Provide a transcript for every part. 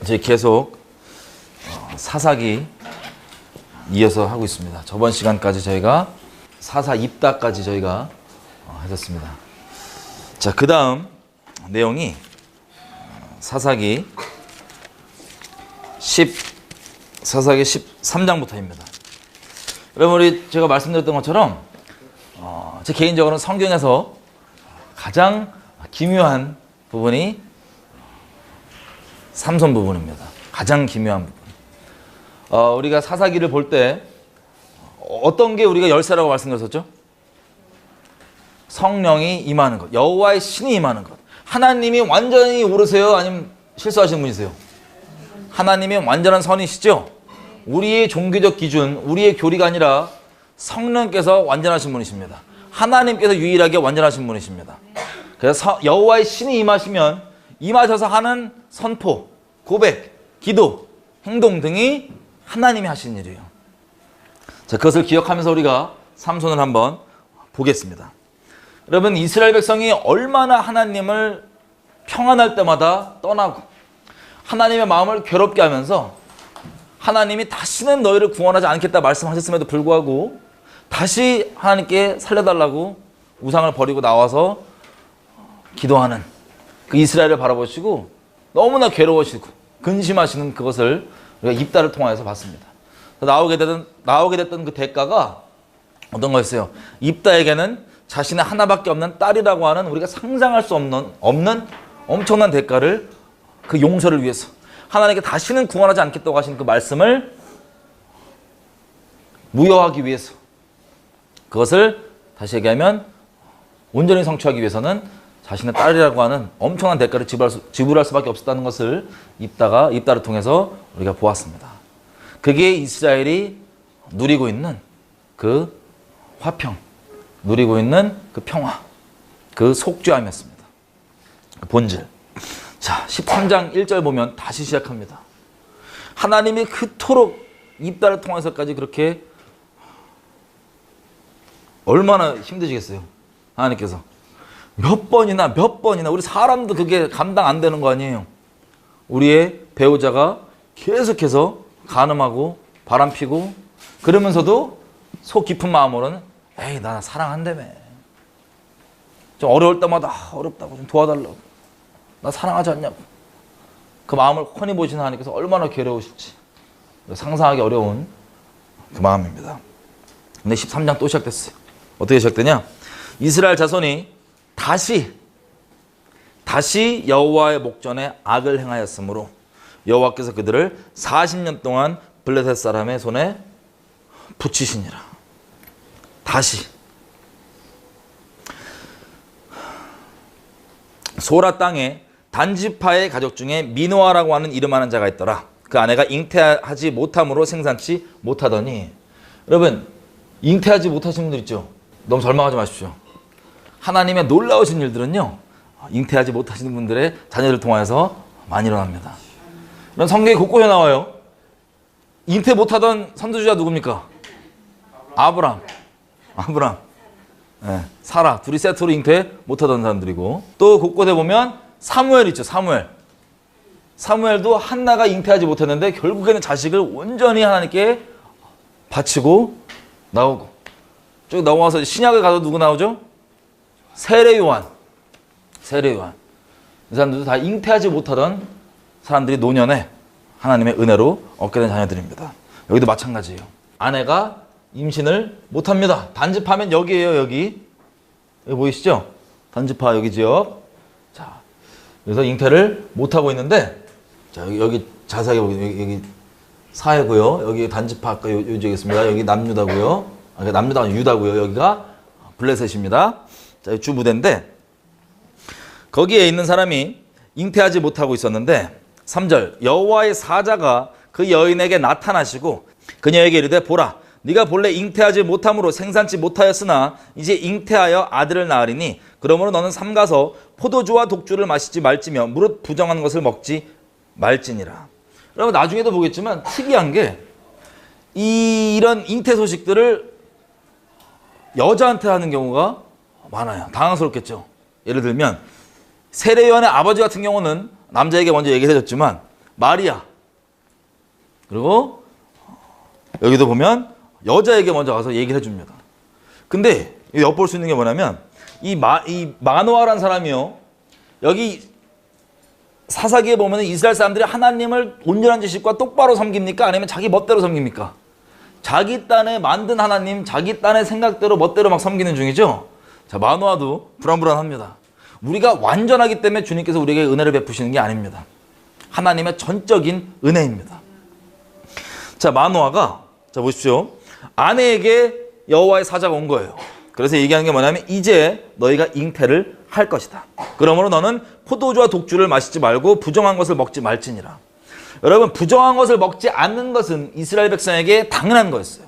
저희 계속 사사기 이어서 하고 있습니다. 저번 시간까지 저희가 사사 입다까지 저희가 했었습니다. 자, 그 다음 내용이 사사기 13장부터입니다. 여러분, 우리 제가 말씀드렸던 것처럼 제 개인적으로는 성경에서 가장 기묘한 부분이 삼손 부분입니다. 가장 기묘한 부분. 우리가 사사기를 볼 때 어떤 게 우리가 열쇠라고 말씀드렸었죠? 성령이 임하는 것, 여호와의 신이 임하는 것. 하나님이 완전히 옳으세요? 아니면 실수하시는 분이세요? 하나님이 완전한 선이시죠? 우리의 종교적 기준, 우리의 교리가 아니라 성령께서 완전하신 분이십니다. 하나님께서 유일하게 완전하신 분이십니다. 그래서 여호와의 신이 임하시면 임하셔서 하는 선포, 고백, 기도, 행동 등이 하나님이 하시는 일이에요. 자, 그것을 기억하면서 우리가 삼손을 한번 보겠습니다. 여러분, 이스라엘 백성이 얼마나 하나님을 평안할 때마다 떠나고 하나님의 마음을 괴롭게 하면서 하나님이 다시는 너희를 구원하지 않겠다 말씀하셨음에도 불구하고 다시 하나님께 살려달라고 우상을 버리고 나와서 기도하는 그 이스라엘을 바라보시고 너무나 괴로워하시고 근심하시는 그것을 우리가 입다를 통하여서 봤습니다. 나오게 됐던 그 대가가 어떤 거였어요? 입다에게는 자신의 하나밖에 없는 딸이라고 하는 우리가 상상할 수 없는 엄청난 대가를, 그 용서를 위해서 하나님께 다시는 구원하지 않겠다고 하신 그 말씀을 무효하기 위해서, 그것을 다시 얘기하면 온전히 성취하기 위해서는 자신의 딸이라고 하는 엄청난 대가를 지불할 수밖에 없었다는 것을 입다를 통해서 우리가 보았습니다. 그게 이스라엘이 누리고 있는 그 화평, 누리고 있는 그 평화, 그 속죄함이었습니다. 그 본질. 자, 13장 1절 보면 다시 시작합니다. 하나님이 그토록 입다를 통해서까지 그렇게 얼마나 힘드시겠어요? 하나님께서 몇 번이나 우리 사람도 그게 감당 안 되는 거 아니에요? 우리의 배우자가 계속해서 간음하고 바람피고 그러면서도 속 깊은 마음으로는 에이, 나 사랑한다며. 좀 어려울 때마다 어렵다고 좀 도와달라고. 나 사랑하지 않냐고. 그 마음을 훤히 보시는 하나님께서 얼마나 괴로우실지 상상하기 어려운 그 마음입니다. 근데 13장 또 시작됐어요. 어떻게 시작되냐? 이스라엘 자손이 다시 여호와의 목전에 악을 행하였으므로 여호와께서 그들을 40년 동안 블레셋 사람의 손에 붙이시니라. 다시. 소라 땅에 단지파의 가족 중에 미노아라고 하는 이름하는 자가 있더라. 그 아내가 잉태하지 못함으로 생산치 못하더니. 여러분, 잉태하지 못하신 분들 있죠? 너무 절망하지 마십시오. 하나님의 놀라우신 일들은요, 잉태하지 못하시는 분들의 자녀를 통하여서 많이 일어납니다. 이런 성경에 곳곳에 나와요. 잉태 못하던 선지자 누굽니까? 아브람. 네, 사라. 둘이 세트로 잉태 못하던 사람들이고, 또 곳곳에 보면 사무엘 있죠. 사무엘도 한나가 잉태하지 못했는데 결국에는 자식을 온전히 하나님께 바치고 나오고, 쭉 넘어와서 신약을 가서 누구 나오죠? 세례 요한. 이 사람들도 다 잉태하지 못하던 사람들이 노년에 하나님의 은혜로 얻게 된 자녀들입니다. 여기도 마찬가지예요. 아내가 임신을 못합니다. 단지파면 여기에요. 여기 보이시죠? 단지파 여기 지역. 자, 그래서 잉태를 못하고 있는데, 자, 여기 자세하게 보면 여기 사회고요. 여기 단지파 요 지역에 있습니다. 여기 남유다고요. 남유다가 아니라 유다고요. 여기가 블레셋입니다. 자, 주무대인데 거기에 있는 사람이 잉태하지 못하고 있었는데 3절 여호와의 사자가 그 여인에게 나타나시고 그녀에게 이르되 보라, 네가 본래 잉태하지 못함으로 생산치 못하였으나 이제 잉태하여 아들을 낳으리니 그러므로 너는 삼가서 포도주와 독주를 마시지 말지며 무릇 부정한 것을 먹지 말지니라. 여러분, 나중에도 보겠지만 특이한 게 이런 잉태 소식들을 여자한테 하는 경우가 많아요. 당황스럽겠죠. 예를 들면 세례요한의 아버지 같은 경우는 남자에게 먼저 얘기를 해줬지만 마리아. 그리고 여기도 보면 여자에게 먼저 가서 얘기를 해줍니다. 근데 엿볼 수 있는 게 뭐냐면 이 마노아라는 사람이요. 여기 사사기에 보면 이스라엘 사람들이 하나님을 온전한 지식과 똑바로 섬깁니까? 아니면 자기 멋대로 섬깁니까? 자기 딴에 만든 하나님, 자기 딴의 생각대로 멋대로 막 섬기는 중이죠. 자, 마노아도 불안불안합니다. 우리가 완전하기 때문에 주님께서 우리에게 은혜를 베푸시는 게 아닙니다. 하나님의 전적인 은혜입니다. 자, 마노아가 자 보십시오. 아내에게 여호와의 사자가 온 거예요. 그래서 얘기하는 게 뭐냐면 이제 너희가 잉태를 할 것이다. 그러므로 너는 포도주와 독주를 마시지 말고 부정한 것을 먹지 말지니라. 여러분, 부정한 것을 먹지 않는 것은 이스라엘 백성에게 당연한 거였어요.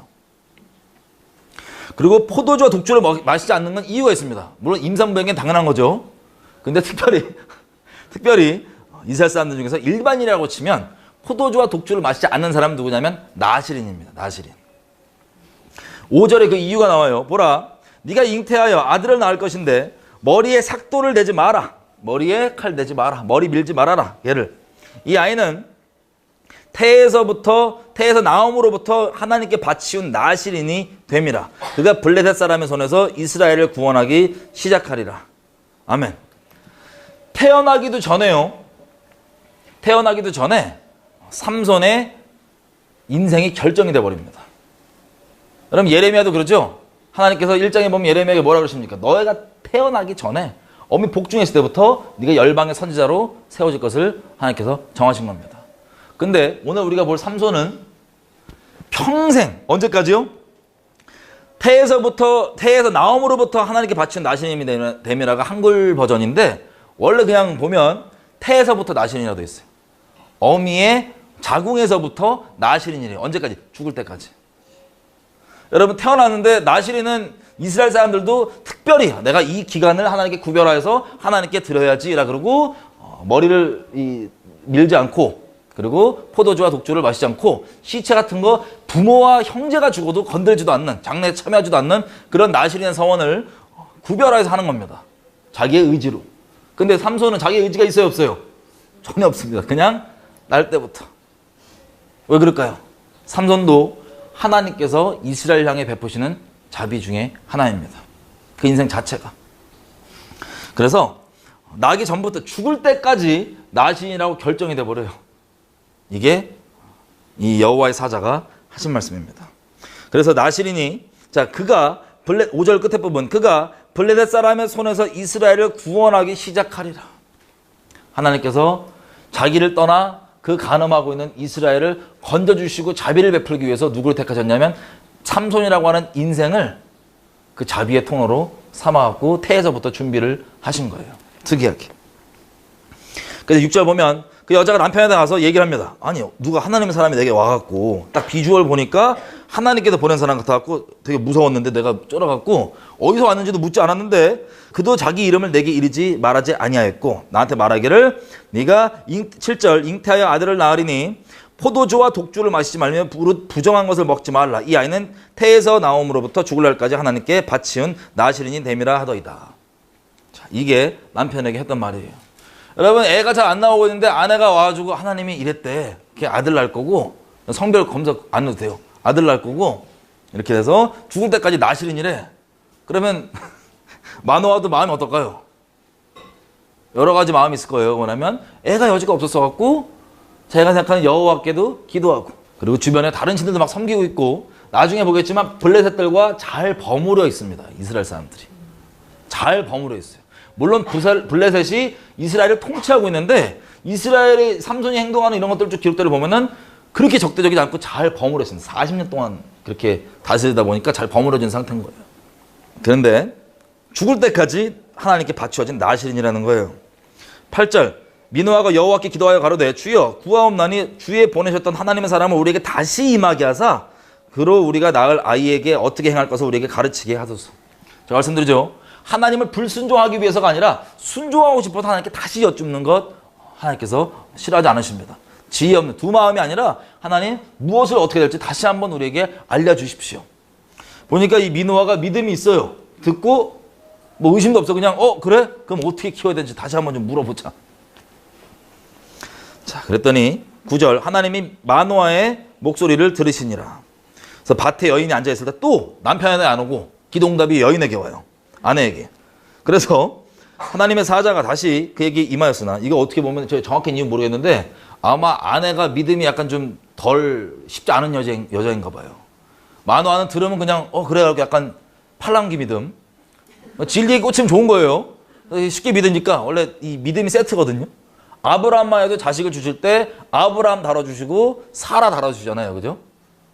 그리고 포도주와 독주를 마시지 않는 건 이유가 있습니다. 물론 임산부에게는 당연한 거죠. 근데 특별히 이스라엘 사람들 중에서 일반인이라고 치면 포도주와 독주를 마시지 않는 사람은 누구냐면 나시린입니다. 나시린. 5절에 그 이유가 나와요. 보라, 네가 잉태하여 아들을 낳을 것인데 머리에 삭도를 대지 마라. 머리에 칼 대지 마라. 머리 밀지 말아라. 얘를. 이 아이는 태에서 나옴으로부터 하나님께 바치운 나시린이 됨이라. 그가 블레셋 사람의 손에서 이스라엘을 구원하기 시작하리라. 아멘. 태어나기도 전에 삼손의 인생이 결정이 돼버립니다. 여러분, 예레미야도 그러죠? 하나님께서 1장에 보면 예레미야에게 뭐라 그러십니까? 너희가 태어나기 전에 어미 복중했을 때부터 네가 열방의 선지자로 세워질 것을 하나님께서 정하신 겁니다. 근데 오늘 우리가 볼 삼손은 평생, 언제까지요? 태에서 나옴으로부터 하나님께 바친 나시린이 됨이라가 한글 버전인데 원래 그냥 보면 태에서부터 나시린이라고 돼 있어요. 어미의 자궁에서부터 나시린이래요. 언제까지? 죽을 때까지. 여러분, 태어났는데 나시린은 이스라엘 사람들도 특별히 내가 이 기간을 하나님께 구별하여서 하나님께 드려야지라 그러고 머리를 밀지 않고, 그리고 포도주와 독주를 마시지 않고, 시체 같은 거 부모와 형제가 죽어도 건들지도 않는, 장례에 참여하지도 않는 그런 나시린의 서원을 구별하여서 하는 겁니다. 자기의 의지로. 근데 삼손은 자기의 의지가 있어요, 없어요? 전혀 없습니다. 그냥 날 때부터. 왜 그럴까요? 삼손도 하나님께서 이스라엘 향해 베푸시는 자비 중에 하나입니다. 그 인생 자체가. 그래서 나기 전부터 죽을 때까지 나시린이라고 결정이 돼버려요. 이게 이 여호와의 사자가 하신 말씀입니다. 그래서 나시린이, 자, 그가 5절 끝에 부분, 그가 블레셋 사람의 손에서 이스라엘을 구원하기 시작하리라. 하나님께서 자기를 떠나 그 간음하고 있는 이스라엘을 건져주시고 자비를 베풀기 위해서 누구를 택하셨냐면 삼손이라고 하는 인생을 그 자비의 통로로 삼아갖고 태에서부터 준비를 하신 거예요. 특이하게. 그래서 6절 보면 그 여자가 남편에게 가서 얘기를 합니다. 아니, 누가 하나님의 사람이 내게 와갖고 딱 비주얼 보니까 하나님께서 보낸 사람 같아갖고 되게 무서웠는데 내가 쫄아갖고 어디서 왔는지도 묻지 않았는데 그도 자기 이름을 내게 이르지 말하지 아니하였고 나한테 말하기를 네가 7절 잉태하여 아들을 낳으리니 포도주와 독주를 마시지 말며 부정한 것을 먹지 말라. 이 아이는 태에서 나옴으로부터 죽을 날까지 하나님께 바치운 나시린이 됨이라 하더이다. 자, 이게 남편에게 했던 말이에요. 여러분, 애가 잘 안 나오고 있는데 아내가 와가지고 하나님이 이랬대. 걔 아들 낳을 거고, 성별 검사 안 해도 돼요. 아들 낳을 거고, 이렇게 돼서 죽을 때까지 나시린이래. 그러면 마노아도 마음이 어떨까요? 여러 가지 마음이 있을 거예요. 뭐냐면 애가 여지가 없었어갖고 제가 생각하는 여호와께도 기도하고, 그리고 주변에 다른 신들도 막 섬기고 있고, 나중에 보겠지만 블레셋들과 잘 버무려 있습니다. 이스라엘 사람들이. 잘 버무려 있어요. 물론 블레셋이 이스라엘을 통치하고 있는데 이스라엘의 삼손이 행동하는 이런 것들 쭉 기록들을 보면은 그렇게 적대적이지 않고 잘 버무려 있습니다. 40년 동안 그렇게 다스리다 보니까 잘 버무려진 상태인 거예요. 그런데 죽을 때까지 하나님께 바치어진 나시린이라는 거예요. 8절 미노아가 여호와께 기도하여 가로되 주여 구하옵나니 주에 보내셨던 하나님의 사람을 우리에게 다시 임하게 하사 그로 우리가 낳을 아이에게 어떻게 행할 것을 우리에게 가르치게 하소서. 제가 말씀드리죠. 하나님을 불순종하기 위해서가 아니라 순종하고 싶어서 하나님께 다시 여쭙는 것 하나님께서 싫어하지 않으십니다. 지혜 없는 두 마음이 아니라 하나님 무엇을 어떻게 될지 다시 한번 우리에게 알려주십시오. 보니까 이 미노아가 믿음이 있어요. 듣고 뭐 의심도 없어. 그냥 그래? 그럼 어떻게 키워야 되는지 다시 한번 좀 물어보자. 자, 그랬더니 9절 하나님이 마노아의 목소리를 들으시니라. 그래서 밭에 여인이 앉아있을 때 또 남편에게 안 오고 기도응답이 여인에게 와요. 아내에게. 그래서 하나님의 사자가 다시 그에게 임하였으나 이거 어떻게 보면 제가 정확한 이유는 모르겠는데 아마 아내가 믿음이 약간 좀 덜 쉽지 않은 여자인가 봐요. 마노아는 들으면 그냥 그래 약간 팔랑귀 믿음. 진리에 꽂히면 좋은 거예요. 쉽게 믿으니까 원래 이 믿음이 세트거든요. 아브라함만 해도 자식을 주실 때 아브라함 다뤄주시고 사라 다뤄주시잖아요. 그죠?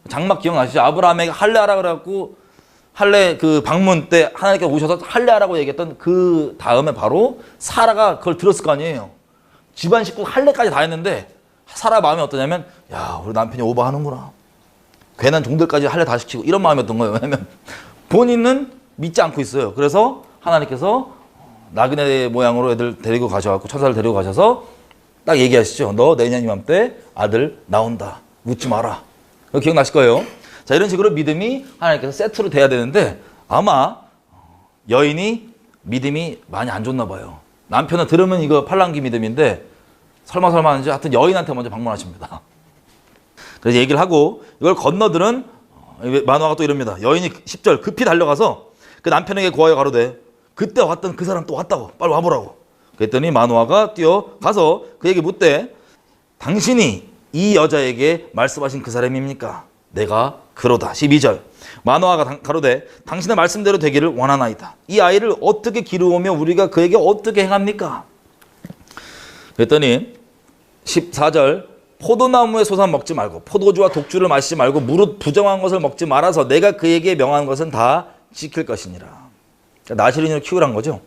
장막 기억나시죠? 아브라함에게 할례하라 그래갖고 할례 그 방문 때 하나님께 오셔서 할례하라고 얘기했던 그 다음에 바로 사라가 그걸 들었을 거 아니에요. 집안 식구 할례까지 다 했는데 사라 마음이 어떠냐면 야 우리 남편이 오버하는구나. 괜한 종들까지 할례 다 시키고 이런 마음이었던 거예요. 왜냐면 본인은 믿지 않고 있어요. 그래서 하나님께서 나그네 모양으로 애들 데리고 가셔갖고 천사를 데리고 가셔서 딱 얘기하시죠. 너 내년 이맘때 아들 나온다. 묻지 마라. 그거 기억나실 거예요. 자 이런 식으로 믿음이 하나님께서 세트로 돼야 되는데 아마 여인이 믿음이 많이 안 좋나 봐요. 남편은 들으면 이거 팔랑귀 믿음인데 설마 하는지 하여튼 여인한테 먼저 방문하십니다. 그래서 얘기를 하고 이걸 건너들은 마노아가 또 이럽니다. 여인이 10절 급히 달려가서 그 남편에게 구하여 가로되 그때 왔던 그 사람 또 왔다고 빨리 와보라고. 그랬더니 마노아가 뛰어가서 그에게 묻되 당신이 이 여자에게 말씀하신 그 사람입니까? 내가 그러다. 12절 마노아가 가로되 당신의 말씀대로 되기를 원하나이다. 이 아이를 어떻게 기르오며 우리가 그에게 어떻게 행합니까? 그랬더니 14절 포도나무의 소산 먹지 말고 포도주와 독주를 마시지 말고 무릇 부정한 것을 먹지 말아서 내가 그에게 명한 것은 다 지킬 것이니라. 그러니까 나실인을 키우란 거죠.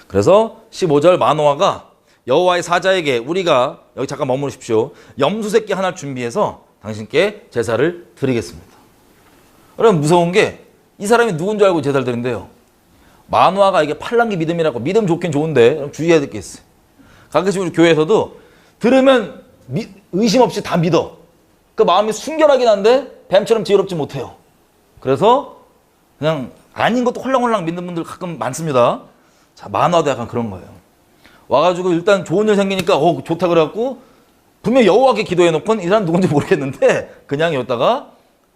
그래서 15절 마노아가 여호와의 사자에게 우리가 여기 잠깐 머무르십시오. 염소 새끼 하나를 준비해서 당신께 제사를 드리겠습니다. 여러분 무서운 게 이 사람이 누군 줄 알고 제사를 드린대요. 마노아가 이게 팔랑귀 믿음이라고 믿음 좋긴 좋은데 주의해야 될 게 있어요. 가끔씩 우리 교회에서도 들으면 의심 없이 다 믿어. 그 마음이 순결하긴 한데 뱀처럼 지혜롭지 못해요. 그래서 그냥 아닌 것도 홀랑홀랑 믿는 분들 가끔 많습니다. 자, 마노아도 약간 그런 거예요. 와가지고 일단 좋은 일 생기니까 좋다 그래갖고 분명 여호와께 기도해놓고는 이 사람 누군지 모르겠는데 그냥 여기다가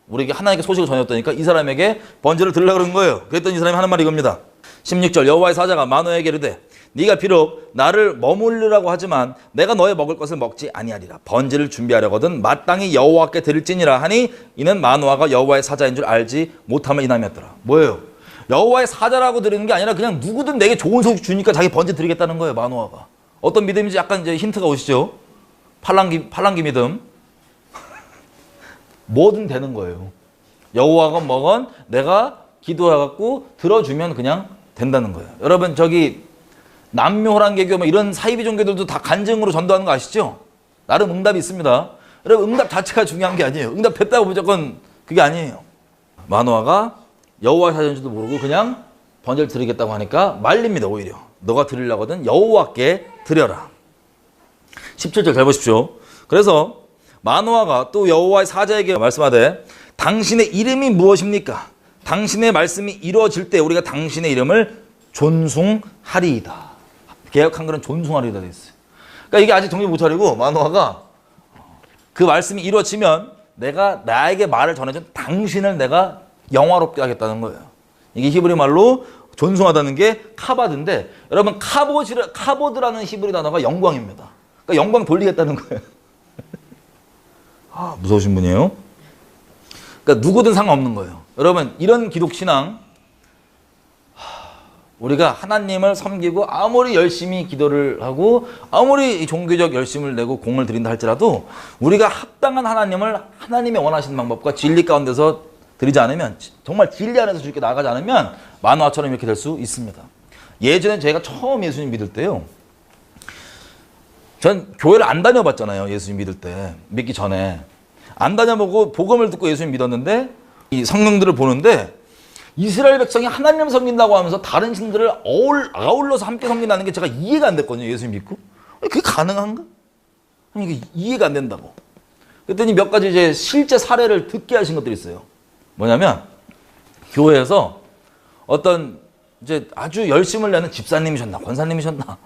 우리에게 하나님께 소식을 전했다니까 이 사람에게 번제를 드리려고 그런 거예요. 그랬더니 이 사람이 하는 말이 이겁니다. 16절 여호와의 사자가 마노아에게 이르되 네가 비록 나를 머물리라고 하지만 내가 너의 먹을 것을 먹지 아니하리라. 번제를 준비하려거든 마땅히 여호와께 드릴지니라 하니 이는 마노아가 여호와의 사자인 줄 알지 못함을 인함이었더라. 뭐예요? 여호와의 사자라고 드리는 게 아니라 그냥 누구든 내게 좋은 소식 주니까 자기 번제 드리겠다는 거예요. 마노아가. 어떤 믿음인지 약간 이제 힌트가 오시죠? 팔랑귀 믿음. 뭐든 되는 거예요. 여호와가 뭐건 내가 기도해갖고 들어주면 그냥 된다는 거예요. 여러분 저기 남묘호랑개교 뭐 이런 사이비 종교들도 다 간증으로 전도하는 거 아시죠? 나름 응답이 있습니다. 여러분 응답 자체가 중요한 게 아니에요. 응답 됐다고 무조건 그게 아니에요. 마노아가 여호와의 사자인 줄도 모르고 그냥 번제를 드리겠다고 하니까 말립니다. 오히려 너가 드리려거든 여호와께 드려라. 17절 잘 보십시오. 그래서 마노아가 또 여호와의 사자에게 말씀하되 당신의 이름이 무엇입니까? 당신의 말씀이 이루어질 때 우리가 당신의 이름을 존숭하리이다. 개역 한글은 존숭하리이다 되어 있어요. 그러니까 이게 아직 정신 못 차리고 마노아가 그 말씀이 이루어지면 내가 나에게 말을 전해준 당신을 내가 영화롭게 하겠다는 거예요. 이게 히브리 말로 존숭하다는 게 카바드인데 여러분 카보드라는 히브리 단어가 영광입니다. 그러니까 영광 돌리겠다는 거예요. 무서우신 분이에요. 그러니까 누구든 상관없는 거예요. 여러분 이런 기독신앙 우리가 하나님을 섬기고 아무리 열심히 기도를 하고 아무리 종교적 열심을 내고 공을 들인다 할지라도 우리가 합당한 하나님을 하나님의 원하시는 방법과 진리 가운데서 드리지 않으면 정말 진리 안에서 주님께 나아가지 않으면 마노아처럼 이렇게 될 수 있습니다. 예전에 제가 처음 예수님 믿을 때요. 전 교회를 안 다녀봤잖아요. 예수님 믿을 때. 믿기 전에. 안 다녀보고 복음을 듣고 예수님 믿었는데 이 성경들을 보는데 이스라엘 백성이 하나님을 섬긴다고 하면서 다른 신들을 아울러서 함께 섬긴다는 게 제가 이해가 안 됐거든요. 예수님 믿고. 그게 가능한가? 아니, 이게 이해가 안 된다고. 그랬더니 몇 가지 이제 실제 사례를 듣게 하신 것들이 있어요. 뭐냐면 교회에서 어떤 이제 아주 열심을 내는 집사님이셨나 권사님이셨나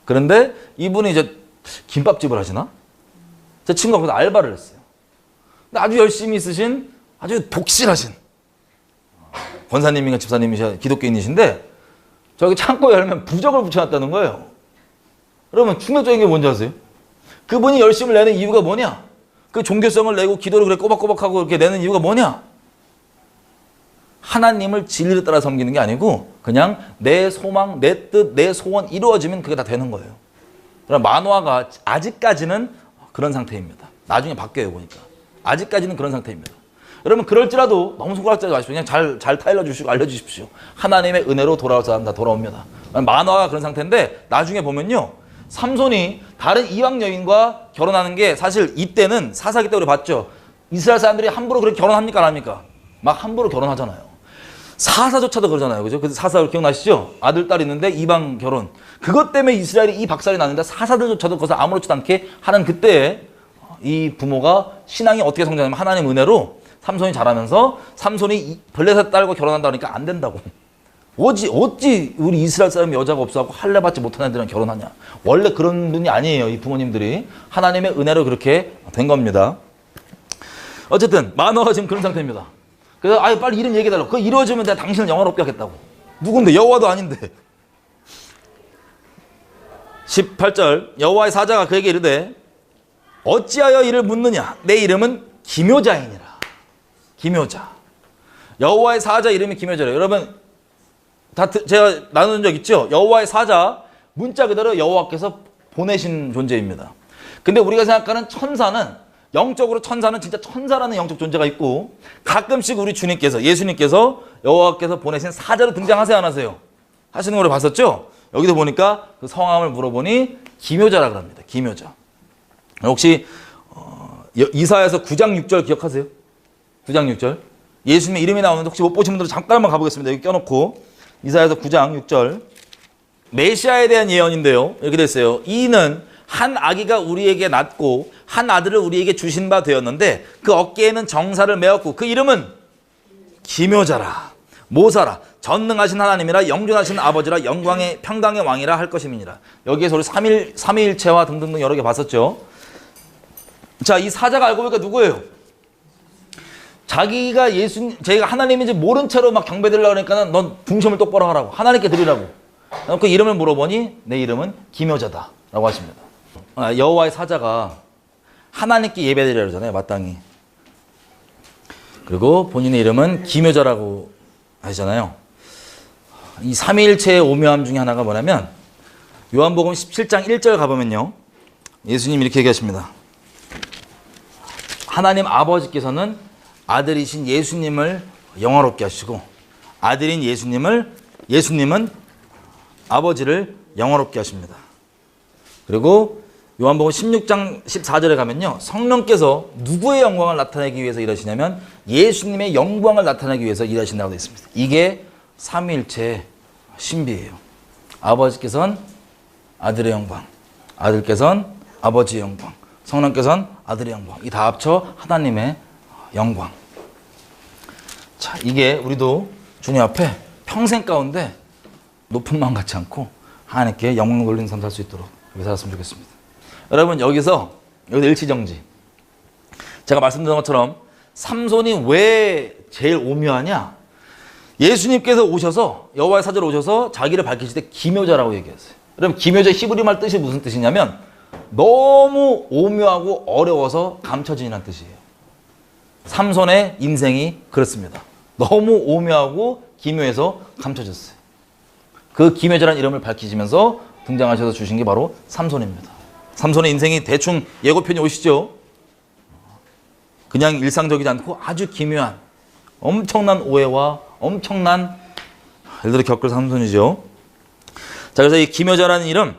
그런데 이분이 이제 김밥집을 하시나 제 친구가 거기서 알바를 했어요. 근데 아주 열심히 쓰신 아주 독실하신 권사님인가 집사님이셔 기독교인이신데 저기 창고 열면 부적을 붙여놨다는 거예요. 그러면 충격적인 게 뭔지 아세요? 그분이 열심을 내는 이유가 뭐냐? 그 종교성을 내고 기도를 그래 꼬박꼬박하고 이렇게 내는 이유가 뭐냐? 하나님을 진리를 따라 섬기는 게 아니고 그냥 내 소망, 내 뜻, 내 소원 이루어지면 그게 다 되는 거예요. 그럼 만화가 아직까지는 그런 상태입니다. 나중에 바뀌어요 보니까. 아직까지는 그런 상태입니다. 여러분 그럴지라도 너무 손가락질하지 마십시오. 그냥 잘 타일러 주시고 알려주십시오. 하나님의 은혜로 돌아올 사람 다 돌아옵니다. 만화가 그런 상태인데 나중에 보면요. 삼손이 다른 이방 여인과 결혼하는 게 사실 이때는 사사기 때 우리 봤죠. 이스라엘 사람들이 함부로 그렇게 결혼합니까 안 합니까? 막 함부로 결혼하잖아요. 사사조차도 그러잖아요. 그죠? 그 사사 기억나시죠? 아들, 딸 있는데 이방 결혼. 그것 때문에 이스라엘이 이 박살이 났는데 사사들조차도 그것을 아무렇지도 않게 하는 그때에 이 부모가 신앙이 어떻게 성장하냐면 하나님 은혜로 삼손이 자라면서 삼손이 블레셋 딸과 결혼한다 그러니까 안 된다고. 어찌 우리 이스라엘 사람이 여자가 없어갖고 할례 받지 못한 애들이랑 결혼하냐. 원래 그런 분이 아니에요. 이 부모님들이. 하나님의 은혜로 그렇게 된 겁니다. 어쨌든 만화가 지금 그런 상태입니다. 그래서 아유 빨리 이름 얘기해달라고. 그거 이루어지면 내가 당신을 영화롭게 하겠다고. 누군데? 여호와도 아닌데. 18절 여호와의 사자가 그에게 이르되 어찌하여 이를 묻느냐. 내 이름은 기묘자이니라. 기묘자. 여호와의 사자 이름이 기묘자래요. 여러분 제가 나눈 적 있죠? 여호와의 사자 문자 그대로 여호와께서 보내신 존재입니다. 근데 우리가 생각하는 천사는 영적으로 천사는 진짜 천사라는 영적 존재가 있고 가끔씩 우리 주님께서 예수님께서 여호와께서 보내신 사자로 등장하세요 안 하세요? 하시는 걸 봤었죠? 여기도 보니까 그 성함을 물어보니 기묘자라 그럽니다. 기묘자. 혹시 이사야서 9장 6절 기억하세요? 9장 6절 예수님의 이름이 나오는데 혹시 못 보신 분들은 잠깐만 가보겠습니다. 여기 껴놓고 이사야서 9장 6절 메시아에 대한 예언인데요. 이렇게 됐어요. 이는 한 아기가 우리에게 낳고 한 아들을 우리에게 주신 바 되었는데 그 어깨에는 정사를 메었고 그 이름은 기묘자라 모사라 전능하신 하나님이라 영존하신 아버지라 영광의 평강의 왕이라 할 것임이니라. 여기에서 우리 삼위일체와 등등등 여러 개 봤었죠. 자, 이 사자가 알고 보니까 누구예요? 자기가 제가 하나님인지 모른 채로 막 경배드리려고 그러니까 넌 중심을 똑바로 하라고. 하나님께 드리라고. 그 이름을 물어보니 내 이름은 기묘자다. 라고 하십니다. 여호와의 사자가 하나님께 예배드리라 그러잖아요. 마땅히. 그리고 본인의 이름은 기묘자라고 하시잖아요. 이 삼위일체의 오묘함 중에 하나가 뭐냐면 요한복음 17장 1절 가보면요. 예수님 이렇게 얘기하십니다. 하나님 아버지께서는 아들이신 예수님을 영화롭게 하시고 아들인 예수님은 아버지를 영화롭게 하십니다. 그리고 요한복음 16장 14절에 가면요. 성령께서 누구의 영광을 나타내기 위해서 일하시냐면 예수님의 영광을 나타내기 위해서 일하신다고 되어 있습니다. 이게 삼위일체의 신비예요. 아버지께서는 아들의 영광, 아들께서는 아버지의 영광, 성령께서는 아들의 영광. 이 다 합쳐 하나님의 영광. 자, 이게 우리도 주님 앞에 평생 가운데 높은 마음 갖지 않고 하나님께 영광 돌리는 삶 살 수 있도록 그렇게 살았으면 좋겠습니다. 여러분 여기서 일치정지. 제가 말씀드린 것처럼 삼손이 왜 제일 오묘하냐? 예수님께서 오셔서 여호와의 사자로 오셔서 자기를 밝히실 때 기묘자라고 얘기했어요. 여러분 기묘자 히브리 말 뜻이 무슨 뜻이냐면 너무 오묘하고 어려워서 감춰지는 뜻이에요. 삼손의 인생이 그렇습니다. 너무 오묘하고 기묘해서 감춰졌어요. 그 기묘자라는 이름을 밝히시면서 등장하셔서 주신 게 바로 삼손입니다. 삼손의 인생이 대충 예고편이 오시죠? 그냥 일상적이지 않고 아주 기묘한 엄청난 오해와 엄청난 일들을 겪을 삼손이죠. 자, 그래서 이 기묘자라는 이름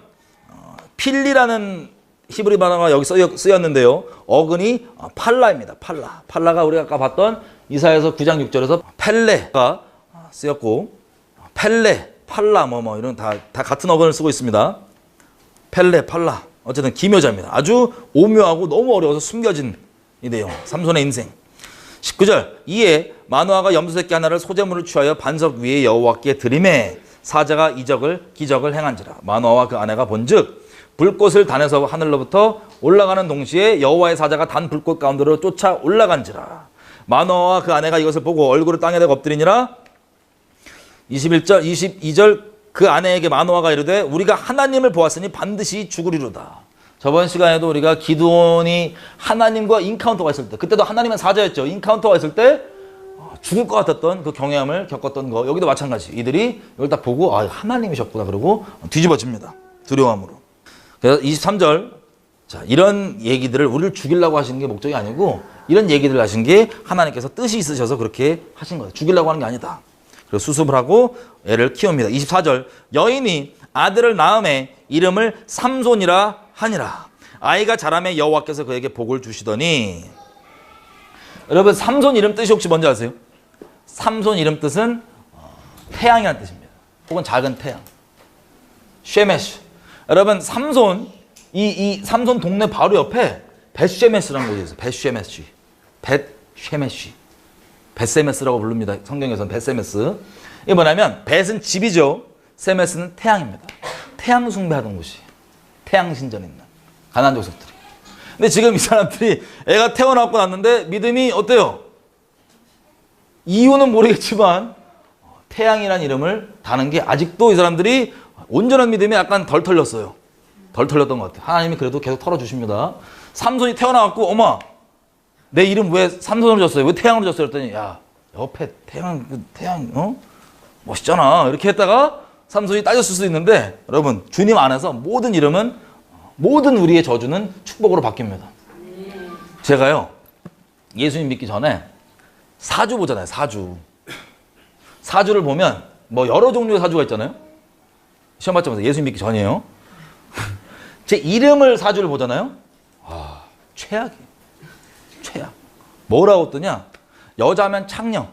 필리라는 히브리 단어가 여기 쓰였는데요. 어근이 팔라입니다. 팔라가 우리가 아까 봤던 이사야서 9장 6절에서 펠레가 쓰였고 펠레, 팔라 이런 다 같은 어근을 쓰고 있습니다. 펠레, 팔라. 어쨌든 기묘자입니다. 아주 오묘하고 너무 어려워서 숨겨진 이 내용. 삼손의 인생. 19절 이에 마노아가 염소새끼 하나를 소제물을 취하여 반석 위에 여호와께 드리매 사자가 기적을 행한지라. 마노아와 그 아내가 본즉 불꽃을 단에서 하늘로부터 올라가는 동시에 여호와의 사자가 단 불꽃 가운데로 쫓아 올라간지라. 마노아와 그 아내가 이것을 보고 얼굴을 땅에 대고 엎드리니라. 21절 22절 그 아내에게 마노아가 이르되 우리가 하나님을 보았으니 반드시 죽으리로다. 저번 시간에도 우리가 기드온이 하나님과 인카운터가 있을 때, 그때도 하나님은 사자였죠. 인카운터가 있을 때 죽을 것 같았던 그 경외함을 겪었던 거, 여기도 마찬가지. 이들이 이걸 딱 보고 아, 하나님이셨구나 그러고 뒤집어집니다. 두려움으로. 그래서 23절, 자, 이런 얘기들을 우리를 죽이려고 하시는 게 목적이 아니고 이런 얘기들을 하신 게 하나님께서 뜻이 있으셔서 그렇게 하신 거예요. 죽이려고 하는 게 아니다. 그래서 수습을 하고 애를 키웁니다. 24절, 여인이 아들을 낳음에 이름을 삼손이라 하니라. 아이가 자라매 여호와께서 그에게 복을 주시더니. 여러분, 삼손 이름 뜻이 혹시 뭔지 아세요? 삼손 이름 뜻은 태양이라는 뜻입니다. 혹은 작은 태양. 쉐메시. 여러분, 삼손, 이 삼손 동네 바로 옆에 벳쉐메스라는 곳이 있어요. 벳쉐메시. 벳쉐메시. 벳세메스라고 부릅니다. 성경에서는 벳세메스. 이게 뭐냐면 벳은 집이죠. 세메스는 태양입니다. 태양 숭배하던 곳이에요. 태양 신전 있는 가나안 족속들이. 근데 지금 이 사람들이 애가 태어나고 났는데 믿음이 어때요? 이유는 모르겠지만 태양이라는 이름을 다는 게 아직도 이 사람들이 온전한 믿음이 약간 덜 털렸어요. 덜 털렸던 것 같아요. 하나님이 그래도 계속 털어주십니다. 삼손이 태어나갖고 엄마 내 이름 왜 삼손으로 줬어요? 왜 태양으로 줬어요? 그랬더니 야 옆에 태양 멋있잖아. 이렇게 했다가 삼손이 따졌을 수도 있는데 여러분 주님 안에서 모든 이름은 모든 우리의 저주는 축복으로 바뀝니다. 제가요 예수님 믿기 전에 사주 보잖아요. 사주를 보면 뭐 여러 종류의 사주가 있잖아요. 시험 받자마자 예수님 믿기 전이에요. 제 이름을 사주를 보잖아요. 아 최악이에요. 최악. 뭐라고 뜨냐? 여자면 창녀,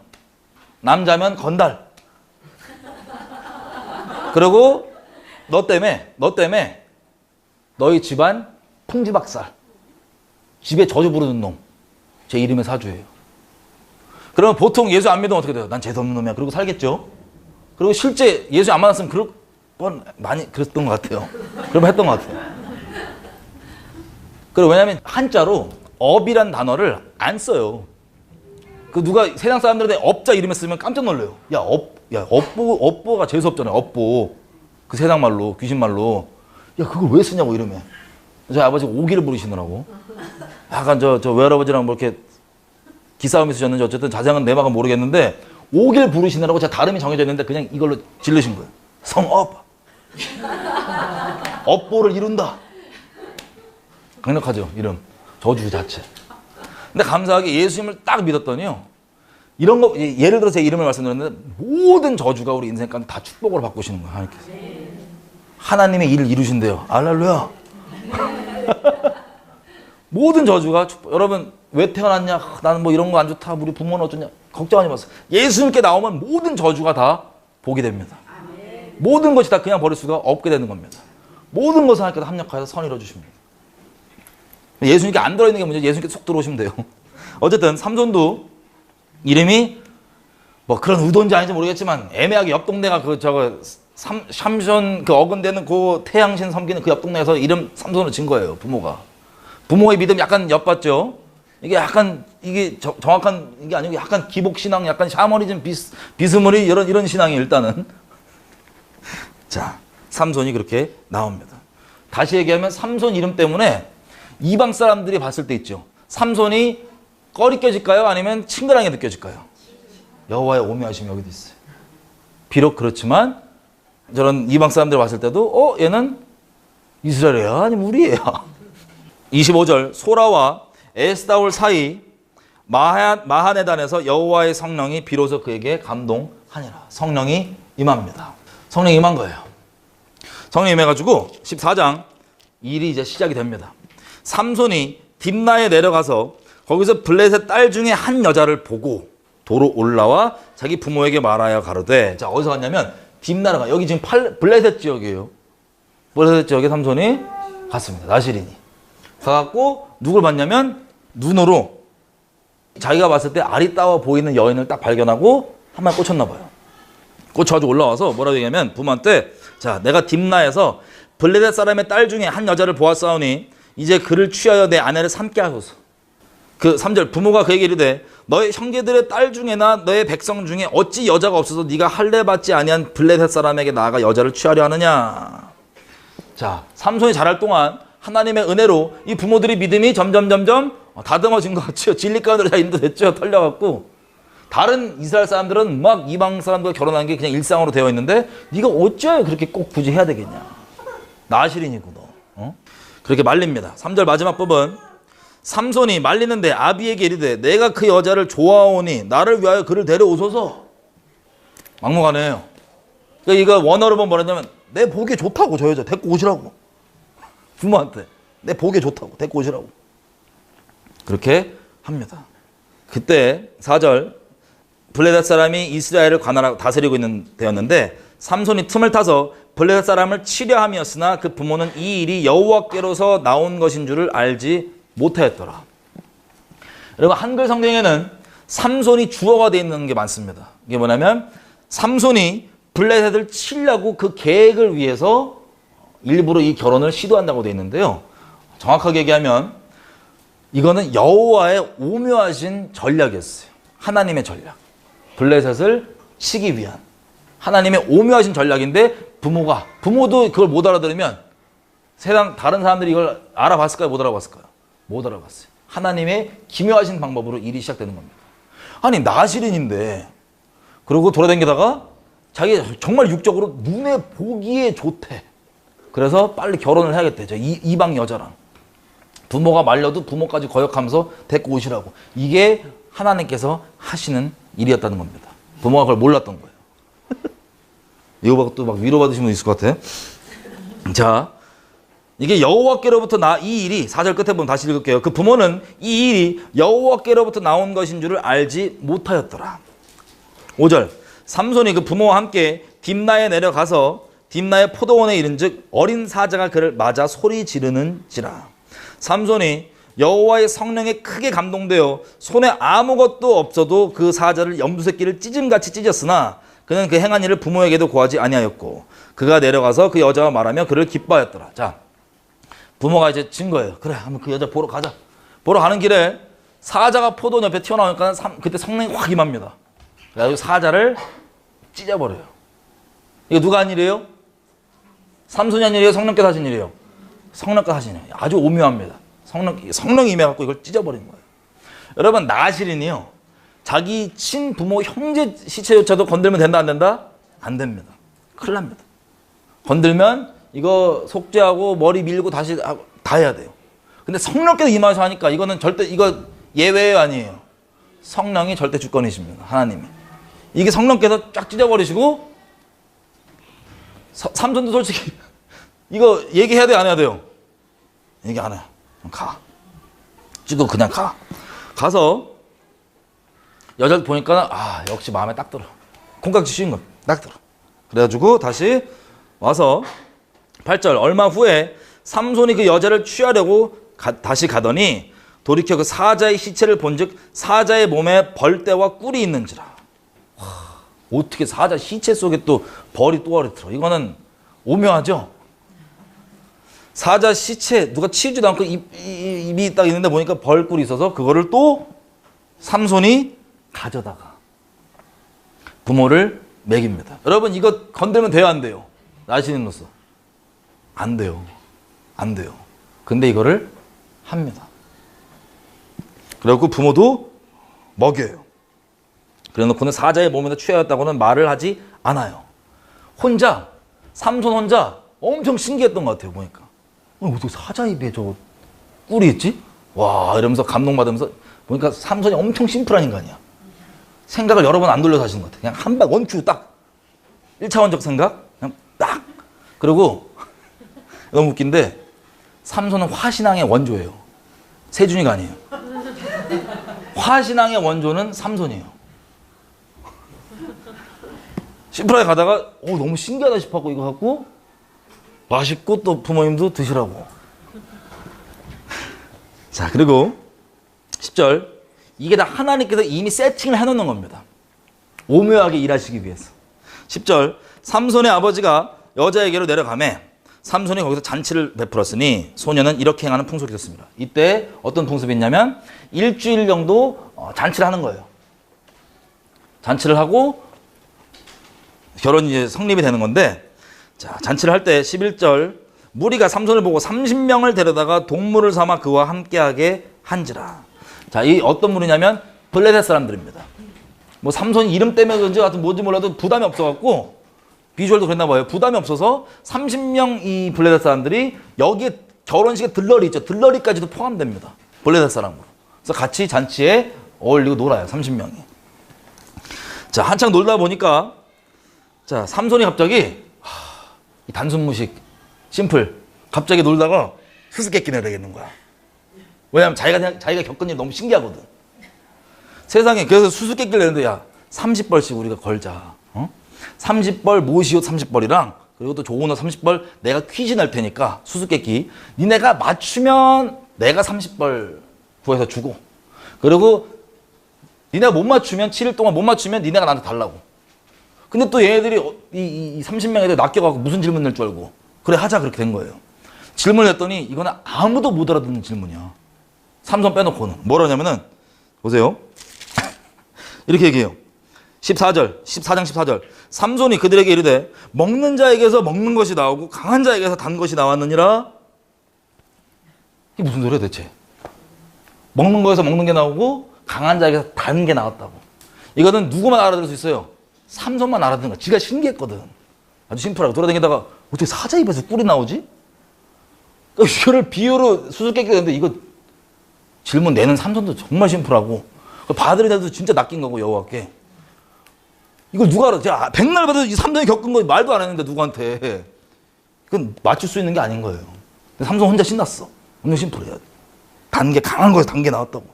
남자면 건달. 그리고 너 때문에 너희 집안 풍지박살, 집에 저주 부르는 놈. 제 이름의 사주예요. 그러면 보통 예수 안 믿으면 어떻게 돼요? 난 재수없는 놈이야. 그러고 살겠죠. 그리고 실제 예수 안 만났으면 그럴 뻔 많이 그랬던 것 같아요. 그러면 했던 것 같아요. 그리고 왜냐하면 한자로 업이란 단어를 안 써요. 그 누가 세상 사람들한테 업자 이름에 쓰면 깜짝 놀래요. 업보가 재수 없잖아요. 업보. 그 세상 말로, 귀신 말로. 야, 그걸 왜 쓰냐고 이름에. 저희 아버지가 오기를 부르시느라고. 약간 저 외할아버지랑 뭐 이렇게 기싸움이 있으셨는지 어쨌든 자세한 내막은 모르겠는데 오기를 부르시느라고 제가 다름이 정해져 있는데 그냥 이걸로 질르신 거예요. 성업. 업보를 이룬다. 강력하죠, 이름. 저주 자체. 근데 감사하게 예수님을 딱 믿었더니요. 이런 거, 예를 들어 제 이름을 말씀드렸는데 모든 저주가 우리 인생 가운데 다 축복으로 바꾸시는 거예요. 하나님께서. 하나님의 일을 이루신대요. 알랄루야. 모든 저주가 축복. 여러분 왜 태어났냐? 나는 뭐 이런 거 안 좋다. 우리 부모는 어쩌냐? 걱정하지 마세요. 예수님께 나오면 모든 저주가 다 복이 됩니다. 모든 것이 다 그냥 버릴 수가 없게 되는 겁니다. 모든 것을 하나님께서 합력하여서 선을 이뤄주십니다. 예수님께 안 들어있는 게 문제. 예수님께 쏙 들어오시면 돼요. 어쨌든 삼손도 이름이 뭐 그런 의도인지 아닌지 모르겠지만 애매하게 옆 동네가 삼손 그 어근되는 그 태양신 섬기는 그 옆 동네에서 이름 삼손으로 진 거예요. 부모의 믿음 약간 엿봤죠. 이게 약간 이게 정확한 이게 아니고 약간 기복 신앙, 약간 샤머니즘 비스무리 이런 신앙이 일단은. 자, 삼손이 그렇게 나옵니다. 다시 얘기하면 삼손 이름 때문에 이방 사람들이 봤을 때 있죠. 삼손이 꺼리껴질까요? 아니면 친근하게 느껴질까요? 여호와의 오묘하심이 여기도 있어요. 비록 그렇지만 저런 이방 사람들 봤을 때도 얘는 이스라엘이야? 아니면 우리애야? 25절 소라와 에스다올 사이 마하네단에서 여호와의 성령이 비로소 그에게 감동하니라. 성령이 임합니다. 성령이 임한 거예요. 성령이 임해가지고 14장 일이 이제 시작이 됩니다. 삼손이 딥나에 내려가서 거기서 블레셋 딸 중에 한 여자를 보고 도로 올라와 자기 부모에게 말하여 가로되. 자, 어디서 갔냐면 딥나라가 여기 지금 블레셋 지역이에요. 블레셋 지역에 삼손이 갔습니다. 나시린이 가갖고 누굴 봤냐면 눈으로 자기가 봤을 때 아리따워 보이는 여인을 딱 발견하고 한 번 꽂혔나 봐요. 꽂혀가지고 올라와서 뭐라고 얘기하면 부모한테 자, 내가 딥나에서 블레셋 사람의 딸 중에 한 여자를 보았사오니 이제 그를 취하여 내 아내를 삼게 하소서. 그 3절 부모가 그에게 이르되 너의 형제들의 딸 중에나 너의 백성 중에 어찌 여자가 없어서 네가 할례 받지 아니한 블레셋 사람에게 나아가 여자를 취하려 하느냐. 자, 삼손이 자랄 동안 하나님의 은혜로 이 부모들의 믿음이 점점 다듬어진 것 같죠. 진리 가운데로 다 인도됐죠. 털려갖고 다른 이스라엘 사람들은 막 이방 사람들과 결혼하는 게 그냥 일상으로 되어 있는데 네가 어찌하여 그렇게 꼭 굳이 해야 되겠냐. 나실인이고 너. 그렇게 말립니다. 3절 마지막 부분. 삼손이 말리는데 아비에게 이르되 내가 그 여자를 좋아하오니 나를 위하여 그를 데려오소서. 막무가내예요. 그러니까 이거 원어로 보면 뭐냐면 내 보기에 좋다고 저 여자 데리고 오시라고. 부모한테 내 보기에 좋다고 데리고 오시라고. 그렇게 합니다. 그때 4절 블레셋 사람이 이스라엘을 관할하고 다스리고 있는 때였는데 삼손이 틈을 타서 블레셋 사람을 치려 함이었으나 그 부모는 이 일이 여호와께로서 나온 것인 줄을 알지 못하였더라. 여러분 한글 성경에는 삼손이 주어가 되어 있는 게 많습니다. 이게 뭐냐면 삼손이 블레셋을 치려고 그 계획을 위해서 일부러 이 결혼을 시도한다고 되어 있는데요. 정확하게 얘기하면 이거는 여호와의 오묘하신 전략이었어요. 하나님의 전략. 블레셋을 치기 위한 하나님의 오묘하신 전략인데 부모도 그걸 못 알아들으면 세상 다른 사람들이 이걸 알아봤을까요? 못 알아봤을까요? 못 알아봤어요. 하나님의 기묘하신 방법으로 일이 시작되는 겁니다. 아니 나실인인데 그러고 돌아다니다가 자기 정말 육적으로 눈에 보기에 좋대. 그래서 빨리 결혼을 해야겠대. 저 이방 여자랑. 부모가 말려도 부모까지 거역하면서 데리고 오시라고. 이게 하나님께서 하시는 일이었다는 겁니다. 부모가 그걸 몰랐던 거예요. 이거 보고 또 막 위로받으신 분 있을 것 같아. 자, 이게 여호와께로부터 이 일이 4절 끝에 보면 다시 읽을게요. 그 부모는 이 일이 여호와께로부터 나온 것인 줄을 알지 못하였더라. 5절 삼손이 그 부모와 함께 딥나에 내려가서 딥나의 포도원에 이른즉 어린 사자가 그를 맞아 소리 지르는지라. 삼손이 여호와의 성령에 크게 감동되어 손에 아무것도 없어도 그 사자를 염소새끼를 찢음같이 찢었으나 그는 그 행한 일을 부모에게도 고하지 아니하였고 그가 내려가서 그 여자와 말하며 그를 기뻐하였더라. 자, 부모가 이제 진 거예요. 그래, 한번 그 여자 보러 가자. 보러 가는 길에 사자가 포도원 옆에 튀어나오니까 그때 성령이 확 임합니다. 그래가지고 사자를 찢어버려요. 이거 누가 한 일이에요? 삼손이 한 일이에요? 성령께서 하신 일이에요? 성령께서 하신 일이에요. 아주 오묘합니다. 성령이 임해갖고 이걸 찢어버린 거예요. 여러분 나실인이요. 자기 친부모 형제 시체조차도 건들면 된다 안 된다? 안 됩니다. 큰일 납니다. 건들면 이거 속죄하고 머리 밀고 다시 다 해야 돼요. 근데 성령께서 임하셔 하니까 이거는 절대 이거 예외예요 아니에요? 성령이 절대 주권이십니다. 하나님이. 이게 성령께서 쫙 찢어버리시고 삼손도 솔직히 이거 얘기해야 돼 안 해야 돼요? 얘기 안 해요. 가. 찌고 그냥 가. 가서 여자를 보니까 역시 마음에 딱 들어. 콩깍지 씌운 거 딱 들어. 그래가지고 다시 와서 8절 얼마 후에 삼손이 그 여자를 취하려고 다시 가더니 돌이켜 그 사자의 시체를 본즉 사자의 몸에 벌떼와 꿀이 있는지라. 어떻게 사자 시체 속에 또 벌이 또 들어. 이거는 오묘하죠. 사자 시체 누가 치우지도 않고 입이 딱 있는데 보니까 벌꿀이 있어서 그거를 또 삼손이 가져다가 부모를 먹입니다. 여러분 이거 건들면 돼요 안 돼요? 나신인으로서 안 돼요. 안 돼요. 근데 이거를 합니다. 그래갖고 부모도 먹여요. 그래놓고는 사자의 몸에다 취하였다고는 말을 하지 않아요. 삼손 혼자 엄청 신기했던 것 같아요. 보니까 어떻게 사자 입에 저 꿀이 있지? 와 이러면서 감동받으면서 보니까 삼손이 엄청 심플한 인간이야. 생각을 여러 번 안 돌려서 하시는 것 같아. 그냥 한 방 원큐 딱 1차원적 생각 그냥 딱. 그리고 너무 웃긴데 삼손은 화신앙의 원조예요. 세준이가 아니에요. 화신앙의 원조는 삼손이에요. 심플하게 가다가 너무 신기하다 싶었고 이거 갖고 맛있고 또 부모님도 드시라고. 자 그리고 10절 이게 다 하나님께서 이미 세팅을 해놓는 겁니다. 오묘하게 일하시기 위해서. 10절 삼손의 아버지가 여자에게로 내려가매 삼손이 거기서 잔치를 베풀었으니 소녀는 이렇게 행하는 풍속이 있었습니다. 이때 어떤 풍습이 있냐면 일주일 정도 잔치를 하는 거예요. 잔치를 하고 결혼이 이제 성립이 되는 건데, 자, 잔치를 할 때 11절 무리가 삼손을 보고 30명을 데려다가 동물을 삼아 그와 함께하게 한지라. 자, 이 어떤 무리냐면 블레셋 사람들입니다. 뭐 삼손 이름 때문에 그런지 하여튼 뭔지 몰라도 부담이 없어갖고, 비주얼도 그랬나 봐요. 부담이 없어서 30명 이 블레셋 사람들이 여기에 결혼식에 들러리 있죠. 들러리까지도 포함됩니다. 블레셋 사람으로. 그래서 같이 잔치에 어울리고 놀아요. 30명이. 자, 한창 놀다 보니까 자, 삼손이 갑자기 이 단순 무식, 심플, 갑자기 놀다가 수수께끼를 내겠는 거야. 왜냐면 자기가 겪은 일이 너무 신기하거든. 세상에. 그래서 수수께끼를 내는데, 야, 30벌씩 우리가 걸자. 30벌 모시옷 30벌이랑 그리고 또 좋은 옷 30벌 내가 퀴즈 낼 테니까 수수께끼 니네가 맞추면 내가 30벌 구해서 주고, 그리고 니네가 못 맞추면 7일 동안 못 맞추면 니네가 나한테 달라고. 근데 또 얘네들이 이 30명 애들 낚여가고 무슨 질문 낼 줄 알고 그래 하자, 그렇게 된 거예요. 질문을 했더니 이거는 아무도 못 알아듣는 질문이야. 삼손 빼놓고는. 뭐라냐면은 보세요. 이렇게 얘기해요. 14절 14절 삼손이 그들에게 이르되 먹는 자에게서 먹는 것이 나오고 강한 자에게서 단 것이 나왔느니라. 이게 무슨 소리야 대체? 먹는 거에서 먹는 게 나오고 강한 자에게서 단 게 나왔다고. 이거는 누구만 알아들을 수 있어요? 삼손만 알아듣는 거야. 지가 신기했거든. 아주 심플하고 돌아다니다가 어떻게 사자 입에서 꿀이 나오지? 이거를 비유로 수수께끼가 되는데 이거 질문 내는 삼손도 정말 심플하고 받으려도 진짜 낚인 거고 여호와께. 이걸 누가 알아? 제가 백날 봐도 이 삼손이 겪은 거 말도 안 했는데 누구한테. 이건 맞출 수 있는 게 아닌 거예요. 근데 삼손 혼자 신났어. 엄청 심플해야 돼. 단계 강한 거에서 단계 나왔다고.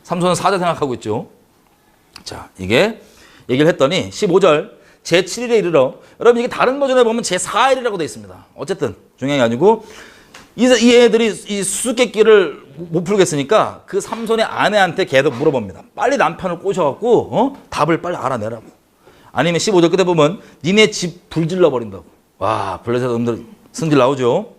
삼손은 사자 생각하고 있죠. 자, 이게 얘기를 했더니 15절 제7일에 이르러, 여러분 이게 다른 버전에 보면 제4일이라고 되어 있습니다. 어쨌든 중요한 게 아니고 이 애들이 이 수수께끼를 못 풀겠으니까 그 삼손의 아내한테 계속 물어봅니다. 빨리 남편을 꼬셔갖고 답을 빨리 알아내라고. 아니면 15절 끝에 보면 니네 집 불질러 버린다고. 와, 블레셋 놈들 승질 나오죠.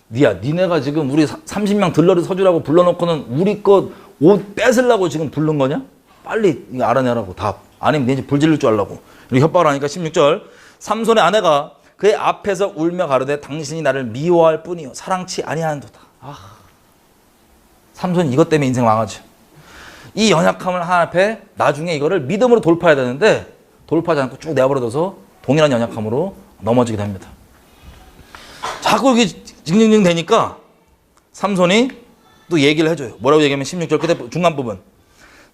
니네가 지금 우리 30명 들러리 서주라고 불러놓고는 우리 것 옷 뺏으려고 지금 부른 거냐? 빨리 이거 알아내라고 답. 아니면 내 집 불질릴 줄 알라고. 이렇게 협박을 하니까 16절 삼손의 아내가 그의 앞에서 울며 가로되 당신이 나를 미워할 뿐이요 사랑치 아니하는도다. 삼손이 이것 때문에 인생 망하죠. 이 연약함을 하나 앞에 나중에 이거를 믿음으로 돌파해야 되는데 돌파하지 않고 쭉 내버려둬서 동일한 연약함으로 넘어지게 됩니다. 자꾸 이게 징징징 되니까 삼손이 또 얘기를 해줘요. 뭐라고 얘기하면 16절 끝에 중간 부분.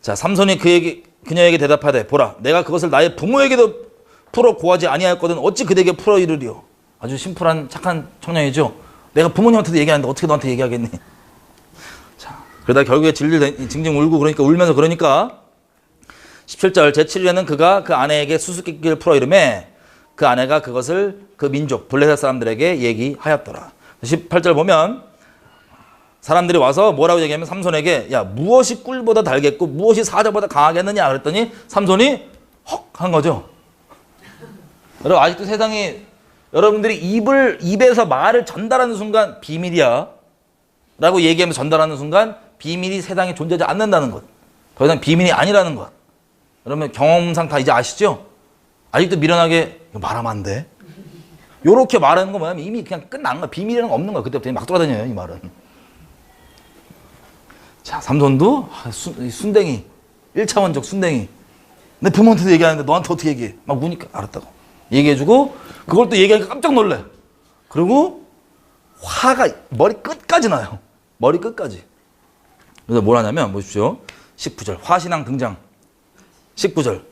자, 삼손이 그녀에게 대답하되 보라 내가 그것을 나의 부모에게도 풀어 고하지 아니하였거든 어찌 그대에게 풀어 이르리요. 아주 심플한 착한 청년이죠. 내가 부모님한테도 얘기하는데 어떻게 너한테 얘기하겠니. 자, 그러다 결국에 징징 울고 그러니까 울면서 그러니까 17절 제7일에는 그가 그 아내에게 수수께끼를 풀어 이르매 그 아내가 그것을 그 민족 블레셋 사람들에게 얘기하였더라. 18절 보면 사람들이 와서 뭐라고 얘기하면 삼손에게 야 무엇이 꿀보다 달겠고 무엇이 사자보다 강하겠느냐 그랬더니 삼손이 헉 한 거죠. 여러분 아직도 세상에 여러분들이 입에서 말을 전달하는 순간 비밀이야 라고 얘기하면서 전달하는 순간 비밀이 세상에 존재하지 않는다는 것. 더 이상 비밀이 아니라는 것. 여러분 경험상 다 이제 아시죠? 아직도 미련하게 이거 말하면 안 돼. 요렇게 말하는 거 뭐냐면 이미 그냥 끝난 거야. 비밀이라는 거 없는 거야. 그때부터 막 돌아다녀요 이 말은. 자, 삼손도 순댕이 1차원적 순댕이 내 부모한테도 얘기하는데 너한테 어떻게 얘기해. 막 우니까 알았다고 얘기해주고 그걸 또 얘기하니까 깜짝 놀래. 그리고 화가 머리 끝까지 나요. 머리 끝까지. 그래서 뭘 하냐면 보십시오. 19절 화신앙 등장. 19절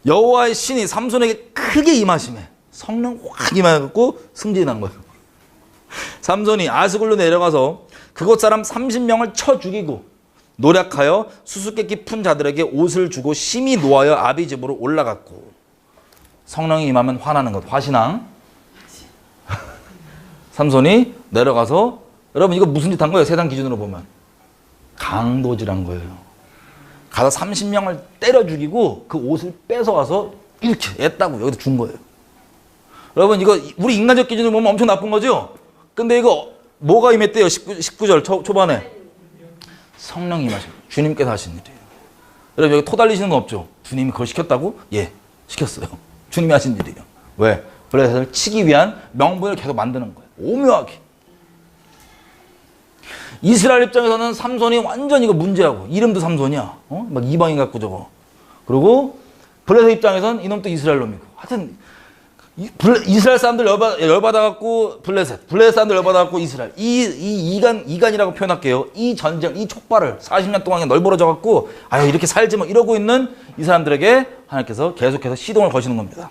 여호와의 신이 삼손에게 크게 임하심에 성령 확 임하고 승진이 난 거예요. 삼손이 아스굴로 내려가서 그곳 사람 30명을 쳐 죽이고 노력하여 수수께끼 푼 자들에게 옷을 주고 심히 노하여 아비 집으로 올라갔고. 성령이 임하면 화나는 것. 화신앙. 삼손이 내려가서 여러분 이거 무슨 짓 한 거예요? 세상 기준으로 보면 강도질한 거예요. 가서 30명을 때려 죽이고 그 옷을 뺏어와서 이렇게 했다고 여기다 준 거예요. 여러분 이거 우리 인간적 기준으로 보면 엄청 나쁜 거죠? 근데 이거 뭐가 임했대요? 19절 초반에. 성령이 임하신 주님께서 하신 일이에요. 여러분 여기 토 달리시는 거 없죠? 주님이 그걸 시켰다고? 예, 시켰어요. 주님이 하신 일이에요. 왜? 블레셋을 치기 위한 명분을 계속 만드는 거예요. 오묘하게. 이스라엘 입장에서는 삼손이 완전 이거 문제하고 이름도 삼손이야. 막 이방인 같고 저거. 그리고 블레셋 입장에서는 이놈도 이스라엘 놈이고. 하여튼 이스라엘 사람들 열받아갖고 블레셋 사람들 열받아갖고 이스라엘. 이간이라고 표현할게요. 이 전쟁, 이 촉발을 40년 동안 널브러져갖고 아유 이렇게 살지 뭐 이러고 있는 이 사람들에게 하나님께서 계속해서 시동을 거시는 겁니다.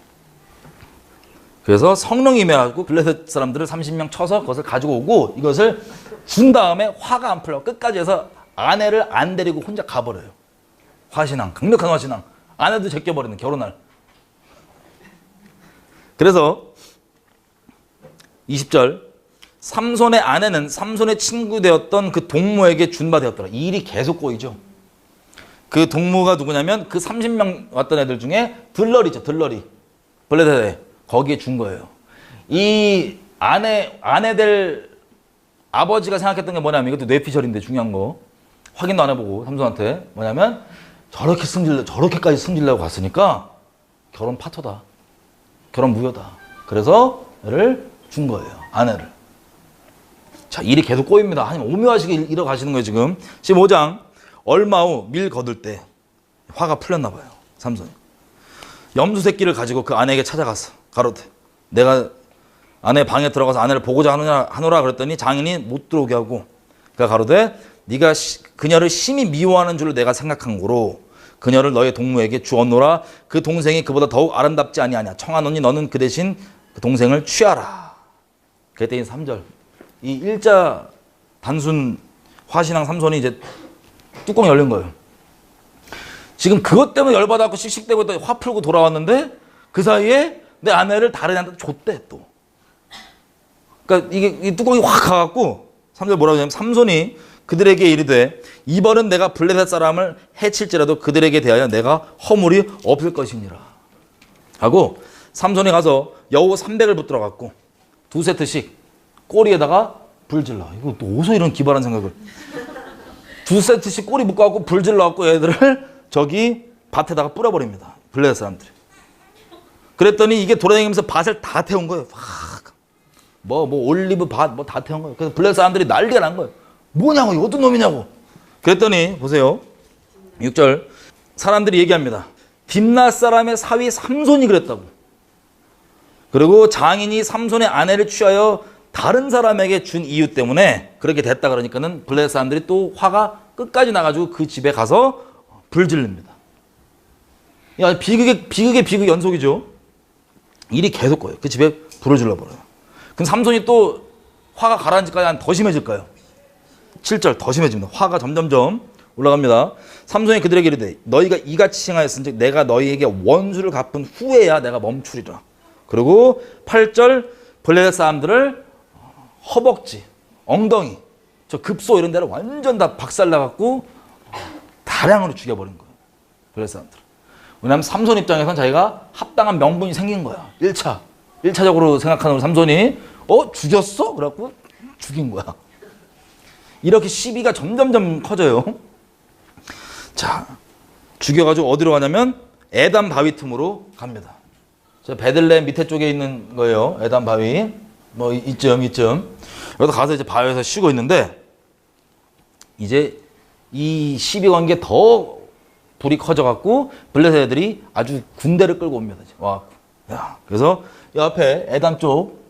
그래서 성령이 임해가지고 블레셋 사람들을 30명 쳐서 그것을 가지고 오고 이것을 준 다음에 화가 안 풀려 끝까지 해서 아내를 안 데리고 혼자 가버려요. 화신앙, 강력한 화신앙. 아내도 제껴버리는 결혼할. 그래서 20절 삼손의 아내는 삼손의 친구 되었던 그 동무에게 준바되었더라. 이 일이 계속 꼬이죠. 그 동무가 누구냐면 그 30명 왔던 애들 중에 들러리죠. 들러리. 블레셋에 거기에 준 거예요. 이 아내들 아버지가 생각했던 게 뭐냐면 이것도 뇌피셜인데 중요한 거 확인도 안 해보고 삼손한테 뭐냐면 저렇게까지 승질내고 갔으니까 결혼 파토다. 결혼 무효다. 그래서 얘를 준 거예요. 아내를. 자, 일이 계속 꼬입니다. 하나님 오묘하시게 이뤄가시는 거예요, 지금. 15장. 얼마 후 밀 거둘 때 화가 풀렸나 봐요. 삼손이. 염소 새끼를 가지고 그 아내에게 찾아갔어. 가로되 내가 아내 방에 들어가서 아내를 보고자 하노라 그랬더니 장인이 못 들어오게 하고 그가 가로되 네가 그녀를 심히 미워하는 줄로 내가 생각한 거로 그녀를 너의 동무에게 주었노라. 그 동생이 그보다 더욱 아름답지 아니하냐. 청하노니 너는 그 대신 그 동생을 취하라. 그랬더니 3절. 이 일자 단순 화신앙 삼손이 이제 뚜껑이 열린 거예요. 지금 그것 때문에 열받아갖고 씩씩대고 화 풀고 돌아왔는데 그 사이에 내 아내를 다른 애한테 줬대 또. 그러니까 이게 이 뚜껑이 확 가갖고 3절 뭐라고 하냐면 삼손이 그들에게 이르되 이번은 내가 블레셋 사람을 해칠지라도 그들에게 대하여 내가 허물이 없을 것이니라 하고 삼손이 가서 여우 300을 붙들어 갖고 2세트씩 꼬리에다가 불질러. 이거 또 어디서 이런 기발한 생각을. 2세트씩 꼬리 묶어갖고 불질러 갖고 얘들을 저기 밭에다가 뿌려버립니다. 블레셋 사람들이. 그랬더니 이게 돌아다니면서 밭을 다 태운 거예요. 뭐 올리브 밭 뭐 다 태운 거예요. 그래서 블레셋 사람들이 난리가 난 거예요. 뭐냐고, 이거 어떤 놈이냐고. 그랬더니 보세요. 6절 사람들이 얘기합니다. 딥낫 사람의 사위 삼손이 그랬다고. 그리고 장인이 삼손의 아내를 취하여 다른 사람에게 준 이유 때문에 그렇게 됐다 그러니까는 블레셋 사람들이 또 화가 끝까지 나가지고 그 집에 가서 불 지릅니다. 야, 비극의 연속이죠. 일이 계속 거예요. 그 집에 불을 질러버려요. 그럼 삼손이 또 화가 가라앉을까요? 더 심해질까요? 7절 더 심해집니다. 화가 점점점 올라갑니다. 삼손이 그들에게 이르되 너희가 이같이 행하였은즉 내가 너희에게 원수를 갚은 후에야 내가 멈추리라. 그리고 8절 블레셋 사람들을 허벅지, 엉덩이, 저 급소 이런 데를 완전 다 박살나갖고 다량으로 죽여버린 거예요. 블레셋 사람들. 왜냐하면 삼손 입장에서는 자기가 합당한 명분이 생긴 거야. 1차적으로 생각하는 삼손이 죽였어? 그래갖고 죽인 거야. 이렇게 시비가 점점점 커져요. 자, 죽여가지고 어디로 가냐면 에담 바위 틈으로 갑니다. 저 베들레헴 밑에 쪽에 있는 거예요. 에담 바위. 뭐 이쯤. 여기서 가서 이제 바위에서 쉬고 있는데 이제 이 시비 건 게 더 불이 커져갖고 블레셋 애들이 아주 군대를 끌고 옵니다. 와, 야, 그래서 이 앞에 에담 쪽,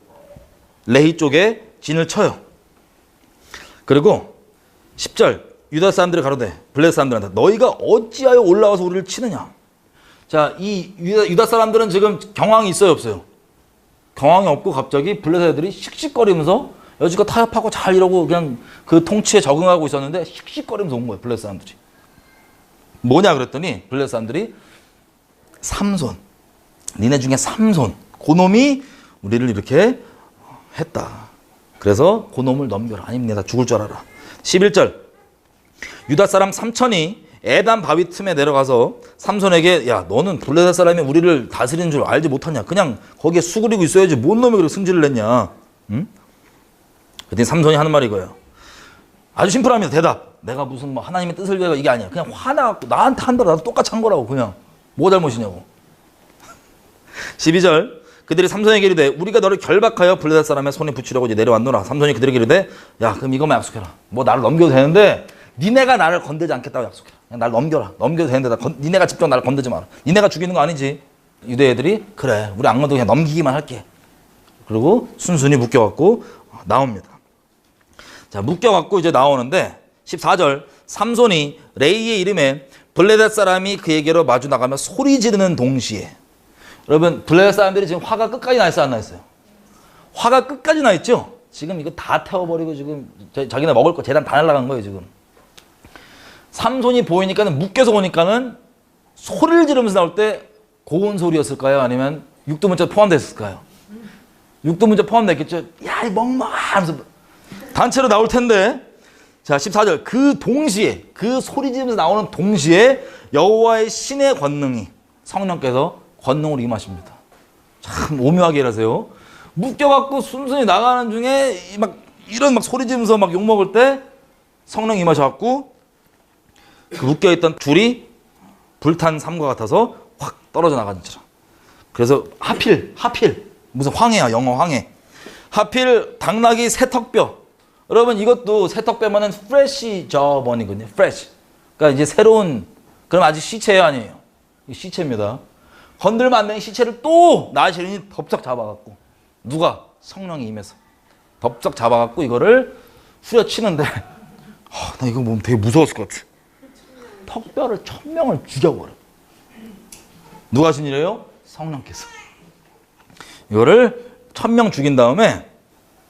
레히 쪽에 진을 쳐요. 그리고 10절 유다 사람들이 가로되 블레셋 사람들한테 너희가 어찌하여 올라와서 우리를 치느냐. 자, 이 유다 사람들은 지금 경황이 있어요, 없어요? 경황이 없고 갑자기 블레셋 애들이 씩씩거리면서 여지껏 타협하고 잘 이러고 그냥 그 통치에 적응하고 있었는데 씩씩거리면서 온 거예요, 블레셋 사람들이. 뭐냐 그랬더니 블레셋 사람들이 삼손, 니네 중에 삼손, 그놈이 우리를 이렇게 했다. 그래서 그놈을 넘겨라. 아니면 내가 죽을 줄 알아라. 11절 유다 사람 3천이 에담 바위 틈에 내려가서 삼손에게 야 너는 블레셋 사람이 우리를 다스리는 줄 알지 못하냐. 그냥 거기에 수그리고 있어야지 뭔 놈이 그렇게 승질을 냈냐. 응? 그랬더니 삼손이 하는 말이 이거예요. 아주 심플합니다. 대답. 내가 무슨 뭐 하나님의 뜻을 위해 이게 아니야. 그냥 화나갖고 나한테 한 대로 나도 똑같이 한 거라고. 그냥 뭐가 잘못이냐고. 12절 그들이 삼손에게 이르되 우리가 너를 결박하여 블레셋 사람의 손에 붙이려고 이제 내려왔노라. 삼손이 그들에게 이르되 야 그럼 이것만 약속해라. 뭐 나를 넘겨도 되는데 니네가 나를 건들지 않겠다고 약속해라. 그냥 날 넘겨라. 넘겨도 되는데 니네가 직접 나를 건들지 마라. 니네가 죽이는 거 아니지. 유대 애들이 그래 우리 안 건들고 그냥 넘기기만 할게. 그리고 순순히 묶여갖고 나옵니다. 자 묶여갖고 이제 나오는데 14절 삼손이 레이의 이름에 블레셋 사람이 그에게로 마주 나가며 소리 지르는 동시에 여러분 블레셋 사람들이 지금 화가 끝까지 나 있어 안 나 있어요? 화가 끝까지 나 있죠? 지금 이거 다 태워버리고 지금 자기네 먹을 거 재단 다 날라간 거예요 지금. 삼손이 보이니까는 묶여서 오니까는 소리를 지르면서 나올 때 고운 소리였을까요? 아니면 육두문자 포함됐을까요? 육두문자 포함됐겠죠? 야 이 멍멍아 하면서 단체로 나올 텐데 자 14절 그 동시에 그 소리 지르면서 나오는 동시에 여호와의 신의 권능이 성령께서 권능으로 임하십니다. 참 오묘하게 일하세요. 묶여갖고 순순히 나가는 중에 막 이런 막 소리 지르면서 막 욕먹을 때 성령이 임하셔갖고 그 묶여있던 줄이 불탄 삼과 같아서 확 떨어져 나가는지라. 그래서 하필 무슨 황해야 영어 황해. 하필 당나귀 새턱뼈. 여러분 이것도 새턱뼈면은 프레시 저번이거든요. 프레시. 그러니까 이제 새로운 그럼 아직 시체예요 아니에요? 시체입니다. 건들면 안 되는 시체를 또 나시린이 덥석 잡아갖고 누가? 성령이 임해서 덥석 잡아갖고 이거를 후려치는데 나 이거 보면 되게 무서웠을 것 같아. 턱뼈를 1000명을 죽여버려. 누가 하신 일이에요? 성령께서. 이거를 1000명 죽인 다음에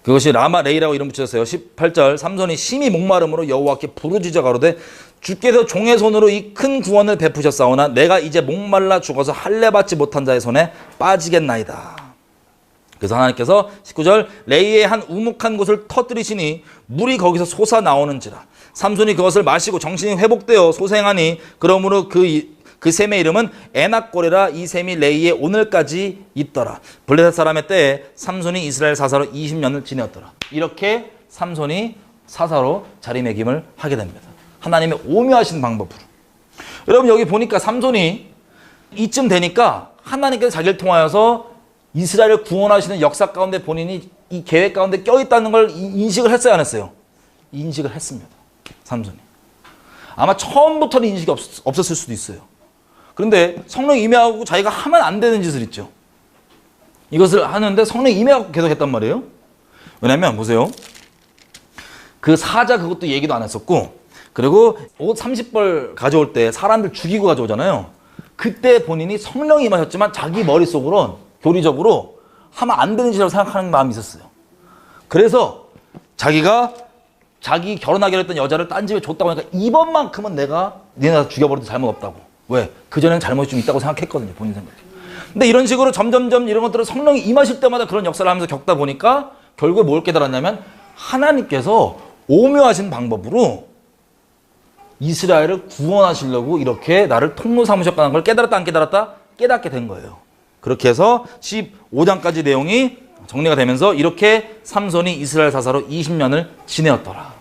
그것이 라마 레이라고 이름 붙였어요. 18절 삼손이 심히 목마름으로 여호와께 부르짖어 가로되 주께서 종의 손으로 이 큰 구원을 베푸셨사오나 내가 이제 목말라 죽어서 할례 받지 못한 자의 손에 빠지겠나이다. 그래서 하나님께서 19절 레이의 한 우묵한 곳을 터뜨리시니 물이 거기서 솟아 나오는지라. 삼손이 그것을 마시고 정신이 회복되어 소생하니 그러므로 그 샘의 이름은 에낙골이라. 이 샘이 레이에 오늘까지 있더라. 블레셋 사람의 때에 삼손이 이스라엘 사사로 20년을 지내었더라. 이렇게 삼손이 사사로 자리매김을 하게 됩니다. 하나님의 오묘하신 방법으로. 여러분 여기 보니까 삼손이 이쯤 되니까 하나님께서 자기를 통하여서 이스라엘을 구원하시는 역사 가운데 본인이 이 계획 가운데 껴있다는 걸 인식을 했어요 안 했어요? 인식을 했습니다. 삼손이. 아마 처음부터는 인식이 없었을 수도 있어요. 그런데 성령이 임해하고 자기가 하면 안 되는 짓을 있죠. 이것을 하는데 성령이 임해하고 계속 했단 말이에요. 왜냐면 보세요. 그 사자 그것도 얘기도 안 했었고 그리고 옷 30벌 가져올 때 사람들 죽이고 가져오잖아요. 그때 본인이 성령이 임하셨지만 자기 머릿속으로는 교리적으로 하면 안 되는 짓이라고 생각하는 마음이 있었어요. 그래서 자기가 자기 결혼하기로 했던 여자를 딴 집에 줬다고 하니까 이번만큼은 내가 니네 죽여버려도 잘못 없다고. 왜? 그전에는 잘못이 좀 있다고 생각했거든요. 본인 생각에. 근데 이런 식으로 점점점 이런 것들을 성령이 임하실 때마다 그런 역사를 하면서 겪다 보니까 결국에 뭘 깨달았냐면 하나님께서 오묘하신 방법으로 이스라엘을 구원하시려고 이렇게 나를 통로 삼으셨다는 걸 깨달았다 안 깨달았다? 깨닫게 된 거예요. 그렇게 해서 15장까지 내용이 정리가 되면서 이렇게 삼손이 이스라엘 사사로 20년을 지내었더라.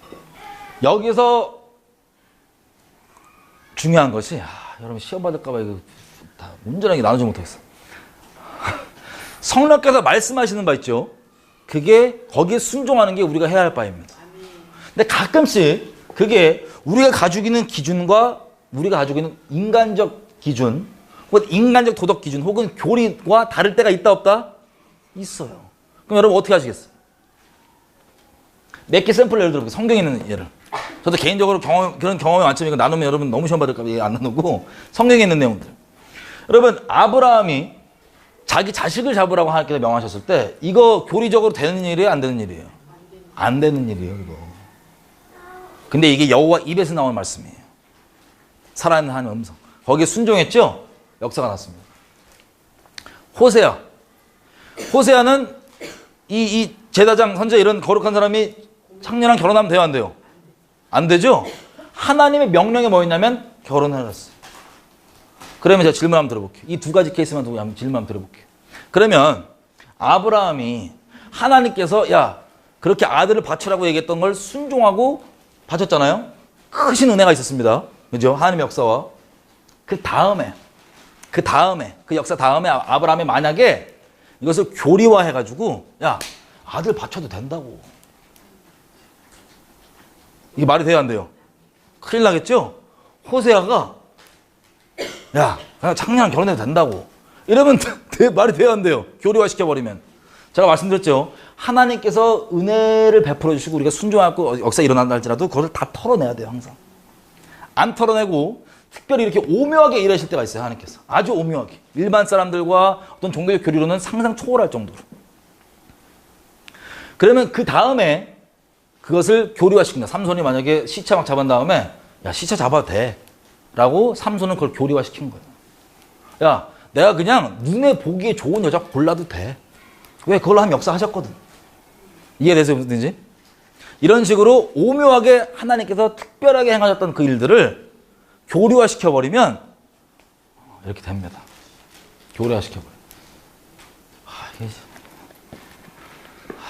여기서 중요한 것이 여러분 시험 받을까 봐 이거 다 온전하게 나누지 못하겠어. 성령께서 말씀하시는 바 있죠. 그게 거기에 순종하는 게 우리가 해야 할 바입니다. 근데 가끔씩 그게 우리가 가지고 있는 기준과 우리가 가지고 있는 인간적 기준 혹은 인간적 도덕 기준 혹은 교리와 다를 때가 있다 없다? 있어요. 그럼 여러분 어떻게 하시겠어요? 몇 개 샘플 예를 들어볼게요. 성경에 있는 예를. 저도 개인적으로 그런 경험이 많지만 이거 나누면 여러분 너무 시험 받을까 봐 안 나누고 성경에 있는 내용들. 여러분 아브라함이 자기 자식을 잡으라고 하나님께서 명하셨을 때 이거 교리적으로 되는 일이에요? 안 되는 일이에요? 안 되는 일이에요. 이거. 근데 이게 여호와 입에서 나온 말씀이에요. 살아있는 하나님의 음성. 거기에 순종했죠? 역사가 났습니다. 호세아는 이 제사장 선제 이런 거룩한 사람이 청년랑 결혼하면 돼요? 안 돼요? 안 되죠? 하나님의 명령이 뭐였냐면 결혼을 했어요. 그러면 제가 질문 한번 들어볼게요. 이 두 가지 케이스만 두고 한번 질문 한번 들어볼게요. 그러면 아브라함이 하나님께서 야 그렇게 아들을 바치라고 얘기했던 걸 순종하고 바쳤잖아요. 크신 은혜가 있었습니다. 그죠? 하나님의 역사와 그 다음에 그 역사 다음에 아브라함이 만약에 이것을 교리화해가지고 야 아들 바쳐도 된다고. 이게 말이 돼야 안 돼요? 큰일 나겠죠? 호세아가 야 그냥 창녀랑 결혼해도 된다고. 이러면 말이 돼야 안 돼요? 교리화시켜버리면. 제가 말씀드렸죠. 하나님께서 은혜를 베풀어 주시고 우리가 순종하고 역사 일어난다 할지라도 그것을 다 털어내야 돼요. 항상. 안 털어내고 특별히 이렇게 오묘하게 일하실 때가 있어요. 하나님께서. 아주 오묘하게. 일반 사람들과 어떤 종교적 교리로는 상상 초월할 정도로. 그러면 그 다음에 그것을 교리화시킨다. 삼손이 만약에 시차 막 잡은 다음에 야 시차 잡아도 돼 라고 삼손은 그걸 교리화시킨 거예요. 야 내가 그냥 눈에 보기에 좋은 여자 골라도 돼. 왜? 그걸로 한 역사 하셨거든. 이해되세요? 무슨 뜻인지? 이런 식으로 오묘하게 하나님께서 특별하게 행하셨던 그 일들을 교리화시켜버리면 이렇게 됩니다. 교리화시켜버려요.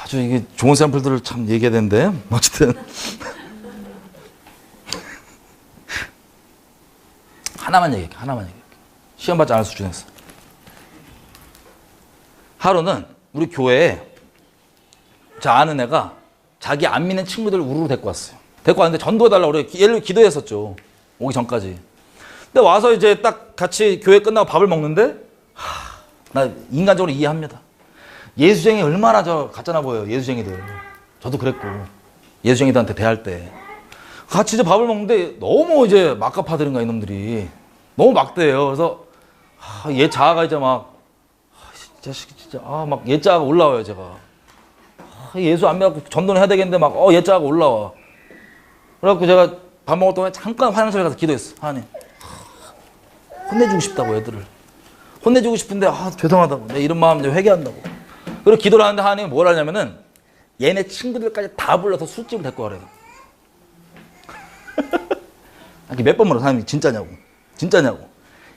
아주 이게 좋은 샘플들을 참 얘기해야 되는데 어쨌든 하나만 얘기할게. 시험 받지 않을 수준에서. 하루는 우리 교회에 저 아는 애가 자기 안 믿는 친구들 우르르 데리고 왔어요. 데리고 왔는데 전도해달라고 그래. 얘를 기도했었죠. 오기 전까지. 근데 와서 이제 딱 같이 교회 끝나고 밥을 먹는데 나 인간적으로 이해합니다. 예수쟁이 얼마나 가짜나 보여요. 예수쟁이들. 저도 그랬고 예수쟁이들한테 대할 때 같이 이제 밥을 먹는데 너무 이제 막가파들인가 이놈들이 너무 막대요. 그래서 얘 자아가 이제 막 진짜 막 얘 자아가 올라와요. 제가 예수 안 믿고 전도는 해야 되겠는데 막 얘 자아가 올라와. 그래갖고 제가 밥 먹을 동안 잠깐 화장실 가서 기도했어. 하나님 혼내주고 싶다고 애들을 혼내주고 싶은데 죄송하다고 내 이런 마음 이제 회개한다고. 그리고 기도를 하는데 하나님이 뭘 하냐면은 얘네 친구들까지 다 불러서 술집을 데리고 가래요. 몇 번 물어. 하나님 진짜냐고.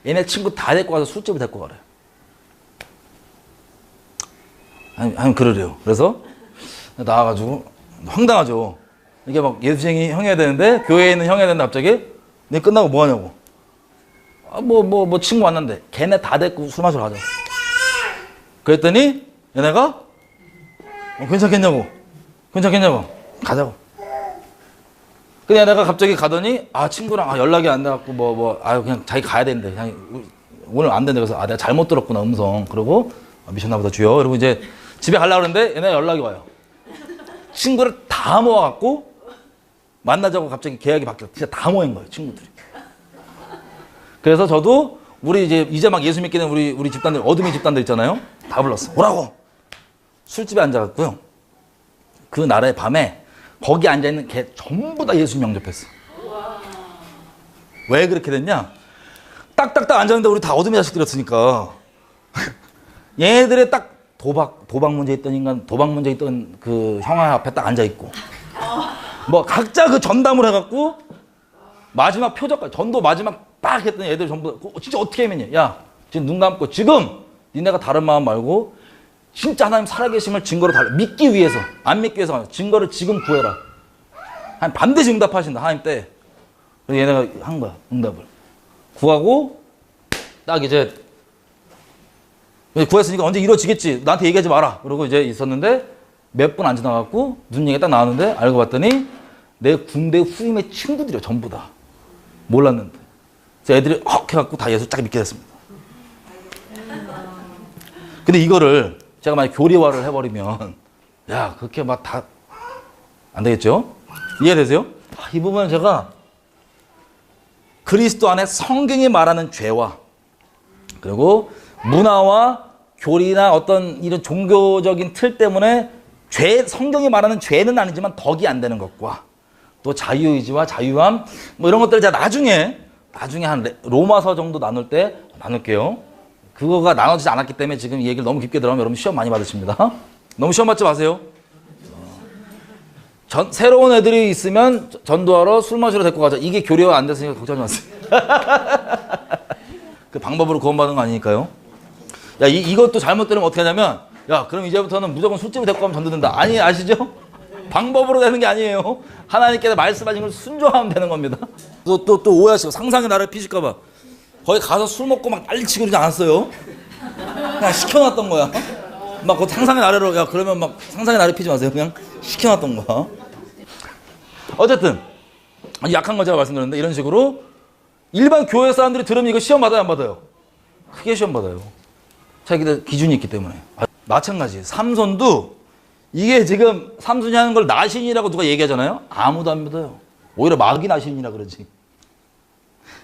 얘네 친구 다 데리고 가서 술집을 데리고 가래요. 아니 그러래요. 그래서 나와가지고 황당하죠. 이게 막 예수쟁이 형 해야 되는데 교회에 있는 형 해야 되는데 갑자기 네 끝나고 뭐 하냐고. 뭐 친구 왔는데 걔네 다 데리고 술 마시러 가자. 그랬더니 얘네가 괜찮겠냐고 가자고. 근데 얘네가 갑자기 가더니 친구랑 연락이 안 돼갖고 그냥 자기 가야 되는데 그냥 오늘 안 된다. 그래서 내가 잘못 들었구나 음성. 그러고 미쳤나 보다 주여. 그리고 이제 집에 가려고 그러는데 얘네가 연락이 와요. 친구를 다 모아갖고 만나자고 갑자기 계약이 바뀌어. 진짜 다 모인 거예요, 친구들이. 그래서 저도 우리 이제 막 예수 믿게 된 우리 집단들, 어둠의 집단들 있잖아요. 다 불렀어. 오라고! 술집에 앉아갖고요. 그 날의 밤에 거기 앉아있는 개 전부 다 예수 영접했어. 왜 그렇게 됐냐? 딱딱딱 앉았는데 우리 다 어둠의 자식들이었으니까. 얘네들의 딱 도박 문제 있던 인간, 도박 문제 있던 그 형아 앞에 딱 앉아있고. 각자 그 전담을 해갖고 마지막 표적까지, 전도 마지막 딱 했더니 애들 전부 진짜 어떻게 하면요? 야, 지금 눈 감고 지금 니네가 다른 마음 말고 진짜 하나님 살아계심을 증거로 믿기 위해서, 안 믿기 위해서 증거를 지금 구해라. 하나님 반드시 응답하신다. 하나님 때. 그래서 얘네가 한 거야. 응답을. 구하고 딱 이제 구했으니까 언제 이루어지겠지. 나한테 얘기하지 마라. 그러고 이제 있었는데 몇 분 안 지나갖고 눈 얘기가 딱 나왔는데 알고 봤더니 내 군대 후임의 친구들이요. 전부 다. 몰랐는데. 그래서 애들이 해갖고 다 예수 쫙 믿게 됐습니다. 근데 이거를 제가 만약 교리화를 해버리면 야 그렇게 막 다 안 되겠죠? 이해되세요? 이 부분은 제가 그리스도 안에 성경이 말하는 죄와 그리고 문화와 교리나 어떤 이런 종교적인 틀 때문에 성경이 말하는 죄는 아니지만 덕이 안 되는 것과 또 자유의지와 자유함 이런 것들을 제가 나중에 한 로마서 정도 나눌 때 나눌게요. 그거가 나눠지지 않았기 때문에 지금 이 얘기를 너무 깊게 들어가면 여러분 시험 많이 받으십니다. 너무 시험 받지 마세요. 새로운 애들이 있으면 전도하러 술 마시러 데리고 가자. 이게 교류가 안 됐으니까 걱정하지 마세요. 그 방법으로 구원받은 거 아니니까요. 야, 이것도 잘못되면 어떻게 하냐면, 야, 그럼 이제부터는 무조건 술집을 데리고 가면 전도된다. 아니, 아시죠? 방법으로 되는 게 아니에요. 하나님께서 말씀하신 걸 순종하면 되는 겁니다. 또 오해하시고, 상상의 나를 피실까봐. 거기 가서 술 먹고 막 난리치고 그러지 않았어요. 그냥 시켜놨던 거야. 막 그 상상의 나래로, 야, 그러면 막 상상의 나래 피지 마세요. 그냥 시켜놨던 거야. 어쨌든, 약한 거 제가 말씀드렸는데, 이런 식으로 일반 교회 사람들이 들으면 이거 시험 받아요, 안 받아요? 크게 시험 받아요. 자기들 기준이 있기 때문에. 마찬가지. 삼손도 이게 지금 삼손이 하는 걸 나신이라고 누가 얘기하잖아요. 아무도 안 믿어요. 오히려 마귀 나신이라 그러지.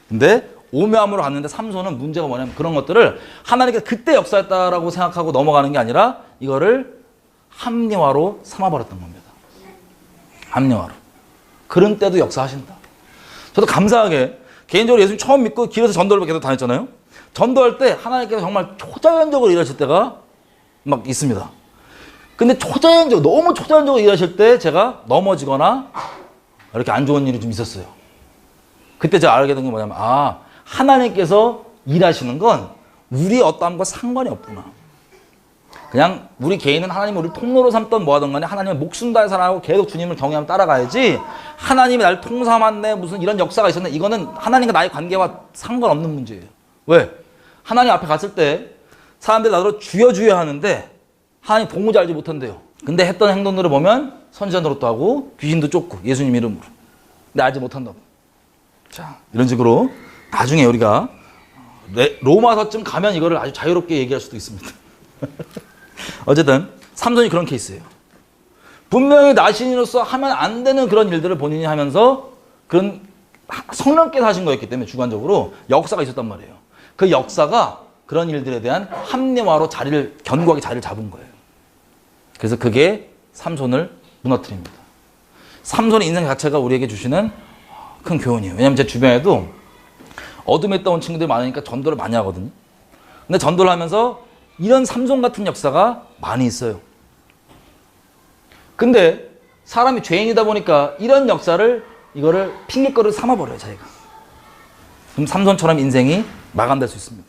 근데 오묘함으로 갔는데 삼손은 문제가 뭐냐면 그런 것들을 하나님께서 그때 역사했다라고 생각하고 넘어가는 게 아니라 이거를 합리화로 삼아버렸던 겁니다. 합리화로. 그런 때도 역사하신다. 저도 감사하게 개인적으로 예수님 처음 믿고 길에서 전도를 계속 다녔잖아요. 전도할 때 하나님께서 정말 초자연적으로 일하실 때가 막 있습니다. 근데 너무 초자연적으로 일하실 때 제가 넘어지거나 이렇게 안 좋은 일이 좀 있었어요. 그때 제가 알게 된 게 뭐냐면, 아, 하나님께서 일하시는 건 우리 어떠함과 상관이 없구나. 그냥 우리 개인은 하나님이 우리를 통로로 삼던 뭐 하던 간에 하나님의 목숨 다해 살아가고 계속 주님을 경외하면 따라가야지, 하나님이 나를 통삼았네 무슨 이런 역사가 있었네, 이거는 하나님과 나의 관계와 상관없는 문제예요. 왜? 하나님 앞에 갔을 때 사람들이 나더러 주여 주여 하는데 하나님 도무지 알지 못한대요. 근데 했던 행동들을 보면 선지자 노릇도 하고 귀신도 쫓고 예수님 이름으로. 근데 알지 못한다고. 자, 이런 식으로 나중에 우리가 로마서쯤 가면 이거를 아주 자유롭게 얘기할 수도 있습니다. 어쨌든 삼손이 그런 케이스예요. 분명히 나신으로서 하면 안 되는 그런 일들을 본인이 하면서 그런 성령께서 하신 거였기 때문에 주관적으로 역사가 있었단 말이에요. 그 역사가 그런 일들에 대한 합리화로 견고하게 자리를 잡은 거예요. 그래서 그게 삼손을 무너뜨립니다. 삼손의 인생 자체가 우리에게 주시는 큰 교훈이에요. 왜냐하면 제 주변에도 어둠에 있다 온 친구들이 많으니까 전도를 많이 하거든요. 근데 전도를 하면서 이런 삼손 같은 역사가 많이 있어요. 근데 사람이 죄인이다 보니까 이런 역사를 이거를 핑계거리를 삼아버려요, 자기가. 그럼 삼손처럼 인생이 마감될 수 있습니다.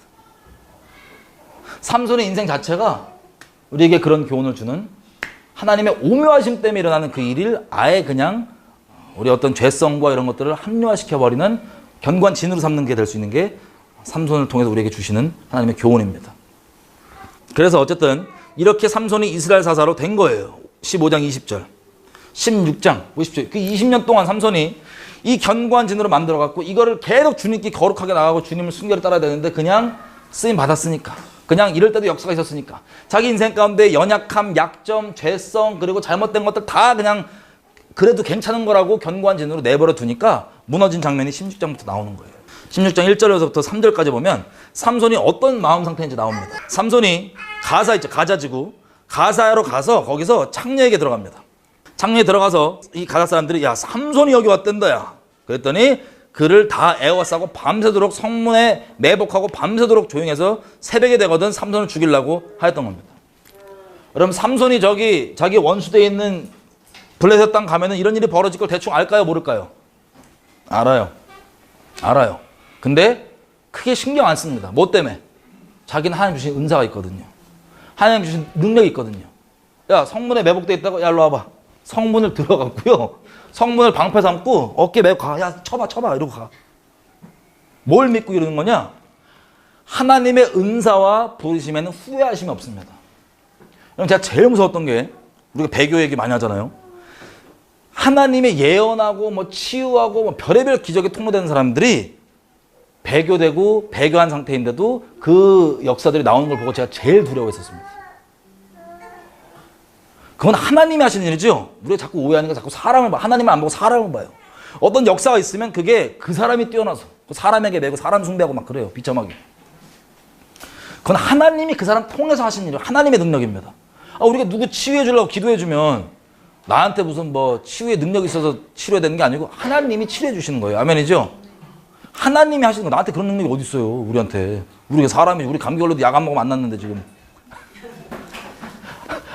삼손의 인생 자체가 우리에게 그런 교훈을 주는, 하나님의 오묘하심 때문에 일어나는 그 일을 아예 그냥 우리 어떤 죄성과 이런 것들을 합리화시켜버리는 견고한 진으로 삼는 게 될 수 있는 게 삼손을 통해서 우리에게 주시는 하나님의 교훈입니다. 그래서 어쨌든 이렇게 삼손이 이스라엘 사사로 된 거예요. 15장 20절 16장 보십시오. 그 20년 동안 삼손이 이 견고한 진으로 만들어갖고 이거를 계속 주님께 거룩하게 나가고 주님을 순결히 따라야 되는데 그냥 쓰임 받았으니까, 그냥 이럴 때도 역사가 있었으니까 자기 인생 가운데 연약함, 약점, 죄성 그리고 잘못된 것들 다 그냥 그래도 괜찮은 거라고 견고한 진으로 내버려 두니까 무너진 장면이 16장부터 나오는 거예요. 16장 1절에서부터 3절까지 보면 삼손이 어떤 마음 상태인지 나옵니다. 삼손이 가사 있죠. 가자지구. 가사로 가서 거기서 창녀에게 들어갑니다. 창녀에 들어가서 이 가사 사람들이 야, 삼손이 여기 왔댄다 야. 그랬더니 그를 다 애워싸고 밤새도록 성문에 매복하고 밤새도록 조용해서 새벽에 되거든 삼손을 죽이려고 하였던 겁니다. 그럼 삼손이 저기 자기 원수대에 있는 블레셋 땅 가면은 이런 일이 벌어질 걸 대충 알까요? 모를까요? 알아요. 근데 크게 신경 안 씁니다. 뭐 때문에? 자기는 하나님 주신 은사가 있거든요. 하나님 주신 능력이 있거든요. 야, 성문에 매복돼 있다고? 야, 일로 와봐. 성문을 들어갔고요. 성문을 방패 삼고 어깨 메고 가. 야, 쳐봐 이러고 가. 뭘 믿고 이러는 거냐? 하나님의 은사와 부르심에는 후회하심이 없습니다. 그럼 제가 제일 무서웠던 게, 우리가 배교 얘기 많이 하잖아요. 하나님의 예언하고 뭐 치유하고 뭐 별의별 기적에 통로되는 사람들이 배교되고 배교한 상태인데도 그 역사들이 나오는 걸 보고 제가 제일 두려워했었습니다. 그건 하나님이 하시는 일이죠. 우리가 자꾸 오해하니까 자꾸 사람을 봐. 하나님을 안 보고 사람을 봐요. 어떤 역사가 있으면 그게 그 사람이 뛰어나서 사람에게 매고 사람 숭배하고 막 그래요. 비참하게. 그건 하나님이 그 사람 통해서 하시는 일이에요. 하나님의 능력입니다. 우리가 누구 치유해 주려고 기도해 주면 나한테 무슨 뭐 치유의 능력이 있어서 치료해야 되는 게 아니고 하나님이 치료해 주시는 거예요. 아멘이죠? 하나님이 하시는 거. 나한테 그런 능력이 어디 있어요, 우리한테. 우리가 사람이, 우리 감기 걸려도 약 안 먹으면 안 낫는데 지금.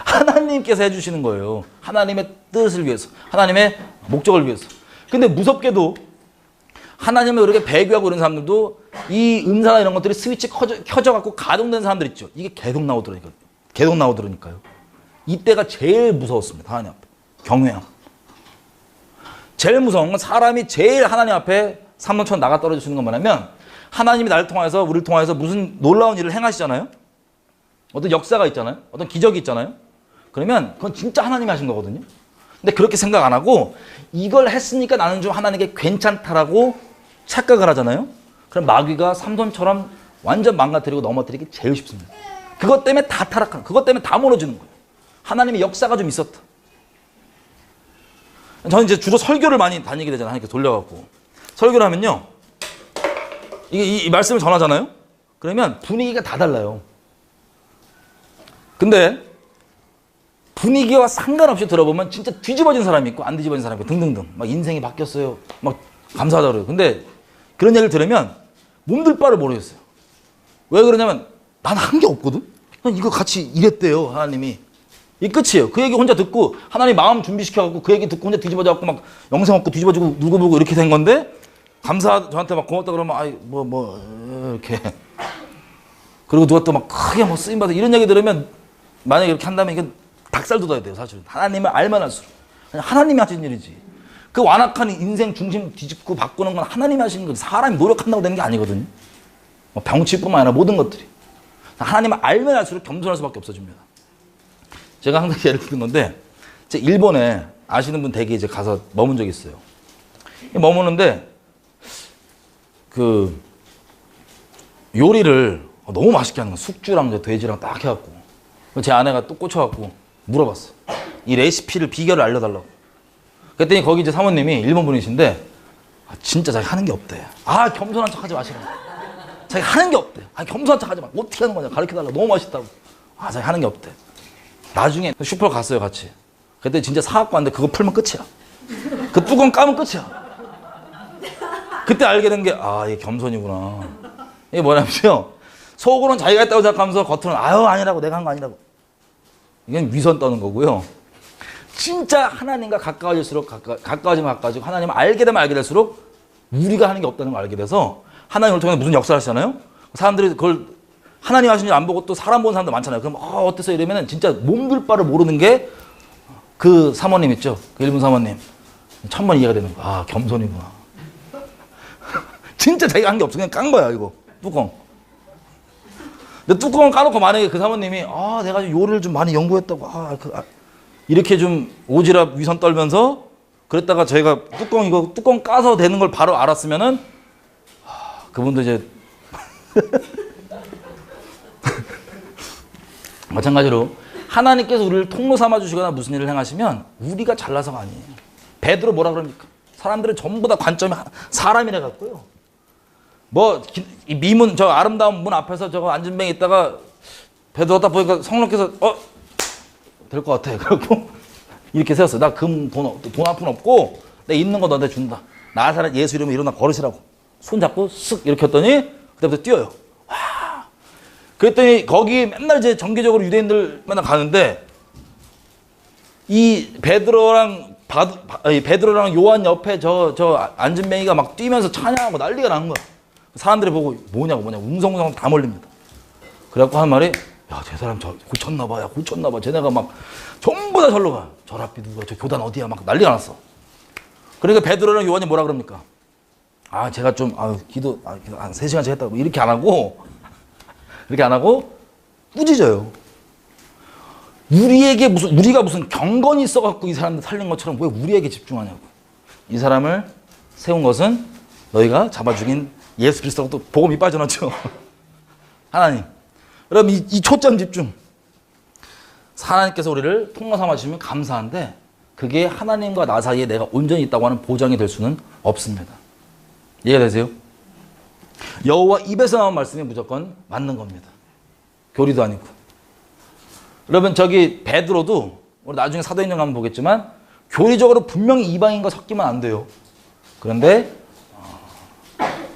하나님께서 해주시는 거예요. 하나님의 뜻을 위해서, 하나님의 목적을 위해서. 근데 무섭게도 하나님을 그렇게 배교하고 이런 사람들도 이 은사나 이런 것들이 스위치 켜져갖고 가동된 사람들 있죠. 이게 계속 나오더라니까요. 계속 나오더라니까요. 이때가 제일 무서웠습니다. 하나님 앞에. 경외함. 제일 무서운 건 사람이 제일 하나님 앞에 삼론처럼 나가 떨어질 수 있는 건 뭐냐면 하나님이 나를 통해서 우리를 통해서 무슨 놀라운 일을 행하시잖아요. 어떤 역사가 있잖아요. 어떤 기적이 있잖아요. 그러면 그건 진짜 하나님이 하신 거거든요. 근데 그렇게 생각 안 하고 이걸 했으니까 나는 좀 하나님께 괜찮다라고 착각을 하잖아요. 그럼 마귀가 삼손처럼 완전 망가뜨리고 넘어뜨리기 제일 쉽습니다. 그것 때문에 다 타락하는, 그것 때문에 다 무너지는 거예요. 하나님의 역사가 좀 있었다. 저는 이제 주로 설교를 많이 다니게 되잖아요. 하나님께 돌려갖고. 설교를 하면요. 이 말씀을 전하잖아요. 그러면 분위기가 다 달라요. 근데 분위기와 상관없이 들어보면 진짜 뒤집어진 사람이 있고 안 뒤집어진 사람이 있고 등등등. 막 인생이 바뀌었어요. 막 감사하다 그래요. 근데 그런 얘기를 들으면 몸둘 바를 모르겠어요. 왜 그러냐면 난 한 게 없거든? 난 이거 같이 이랬대요. 하나님이. 이 끝이에요. 그 얘기 혼자 듣고 하나님 마음 준비시켜갖고 그 얘기 듣고 혼자 뒤집어져갖고 막 영생 없고 뒤집어지고 누구누구 이렇게 된 건데 저한테 막 고맙다 그러면 아이 이렇게 그리고 누가 또 막 크게 뭐 쓰임받아 이런 얘기 들으면 만약에 이렇게 한다면 이건 닭살 돋아야 돼요. 사실은 하나님을 알만 할수록 하나님이 하신 일이지. 그 완악한 인생 중심 뒤집고 바꾸는 건 하나님이 하시는 거지. 사람이 노력한다고 되는 게 아니거든요. 병치뿐만 아니라 모든 것들이 하나님을 알면 할수록 겸손할 수밖에 없어집니다. 제가 항상 예를 드는 건데, 제 일본에 아시는 분 댁에 이제 가서 머문 적이 있어요. 머무는데, 그, 요리를 너무 맛있게 하는 거야. 숙주랑 돼지랑 딱 해갖고. 제 아내가 또 꽂혀갖고 물어봤어. 이 레시피를, 비결을 알려달라고. 그랬더니 거기 이제 사모님이 일본 분이신데, 진짜 자기 하는 게 없대. 겸손한 척 하지 마시라고. 자기 하는 게 없대. 겸손한 척 하지 마. 어떻게 하는 거냐. 가르쳐달라고. 너무 맛있다고. 자기 하는 게 없대. 나중에 슈퍼 갔어요, 같이. 그때 진짜 사갖고 왔는데 그거 풀면 끝이야. 그 뚜껑 까면 끝이야. 그때 알게 된 게, 이게 겸손이구나. 이게 뭐냐면요. 속으로는 자기가 했다고 생각하면서 겉으로는 아니라고, 내가 한 거 아니라고. 이건 위선 떠는 거고요. 진짜 하나님과 가까워질수록 가까워지면 하나님을 알게 되면 알게 될수록 우리가 하는 게 없다는 걸 알게 돼서 하나님을 통해 무슨 역사를 하시잖아요. 사람들이 그걸 하나님 하신 일 안 보고 또 사람 보는 사람도 많잖아요. 그럼 어땠어 이러면은 진짜 몸둘 바를 모르는 게 그 사모님 있죠. 그 일본 사모님. 천만 이해가 되는 거야. 겸손이구나. 진짜 자기가 한 게 없어. 그냥 깐 거야 이거. 뚜껑. 근데 뚜껑을 까놓고 만약에 그 사모님이 내가 요리를 좀 많이 연구했다고 이렇게 좀 오지랖 위선 떨면서 그랬다가 저희가 뚜껑 까서 되는 걸 바로 알았으면은 그분도 이제 마찬가지로 하나님께서 우리를 통로 삼아 주시거나 무슨 일을 행하시면 우리가 잘나서가 아니에요. 베드로 뭐라 그럽니까? 사람들은 전부 다 관점이 사람이라 갖고요. 이 미문 저 아름다운 문 앞에서 저거 안진뱅이 있다가 베드로 딱 보니까 성령께서 될 것 같아. 그래갖고 이렇게 세웠어. 나 돈 한 푼 없고 내 있는 거 너한테 준다. 나사렛 예수 이름으로 일어나 걸으시라고. 손 잡고 쓱 이렇게 했더니 그때부터 뛰어요. 그랬더니 거기 맨날 이제 정기적으로 유대인들 맨날 가는데 이 베드로랑 요한 옆에 저 안진뱅이가 막 뛰면서 찬양하고 난리가 나는 거야. 사람들이 보고 뭐냐고 웅성웅성 다 몰립니다. 그래갖고 한 말이 쟤 사람 고쳤나 봐. 쟤네가 막 전부 다 절로 가. 저 앞이 누구야? 저 교단 어디야? 막 난리가 났어. 그러니까 베드로랑 요한이 뭐라 그럽니까? 제가 좀 기도 한 3시간씩 했다고 이렇게 안 하고 꾸짖어요. 우리가 무슨 경건이 있어갖고 이 사람들 살린 것처럼 왜 우리에게 집중하냐고. 이 사람을 세운 것은 너희가 잡아 죽인 예수 그리스도라고 또 복음이 빠져나죠. 하나님. 여러분 이 초점 집중. 하나님께서 우리를 통로 삼아 주시면 감사한데 그게 하나님과 나 사이에 내가 온전히 있다고 하는 보장이 될 수는 없습니다. 이해가 되세요? 여호와 입에서 나온 말씀이 무조건 맞는 겁니다. 교리도 아니고. 여러분 저기 베드로도 우리 나중에 사도행전 가면 보겠지만 교리적으로 분명히 이방인과 섞이면 안 돼요. 그런데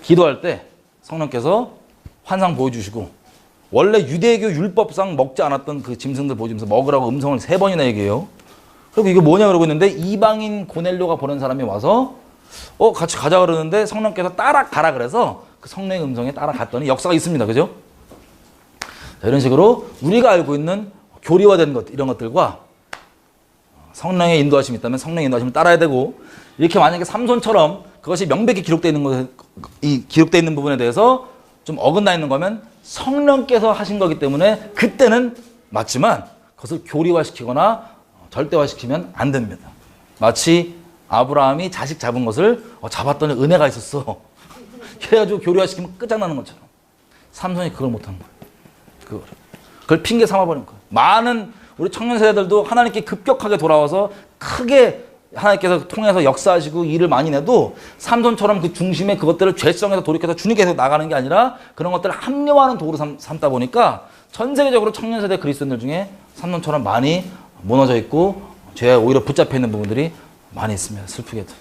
기도할 때 성령께서 환상 보여주시고 원래 유대교 율법상 먹지 않았던 그 짐승들 보여주면서 먹으라고 음성을 3번이나 얘기해요. 그리고 이게 뭐냐 그러고 있는데 이방인 고넬료가 보낸 사람이 와서 같이 가자 그러는데 성령께서 따라가라 그래서 그 성령의 음성에 따라갔더니 역사가 있습니다. 그죠? 자, 이런 식으로 우리가 알고 있는 교리화된 것, 이런 것들과 성령의 인도하심이 있다면 성령의 인도하심을 따라야 되고, 이렇게 만약에 삼손처럼 그것이 명백히 기록되어 있는 것, 이 기록되어 있는 부분에 대해서 좀 어긋나 있는 거면 성령께서 하신 거기 때문에 그때는 맞지만 그것을 교리화시키거나 절대화시키면 안 됩니다. 마치 아브라함이 자식 잡은 것을 잡았더니 은혜가 있었어. 그래가지고 교리화시키면 끝장나는 것처럼 삼손이 그걸 못하는 거예요. 그걸 핑계 삼아버린 거예요. 많은 우리 청년 세대들도 하나님께 급격하게 돌아와서 크게 하나님께서 통해서 역사하시고 일을 많이 내도 삼손처럼 그 중심에 그것들을 죄성에서 돌이켜서 주님께서 나가는 게 아니라 그런 것들을 합리화하는 도구로 삼다 보니까 전 세계적으로 청년 세대 그리스도인들 중에 삼손처럼 많이 무너져 있고 죄에 오히려 붙잡혀 있는 부분들이 많이 있습니다. 슬프게도.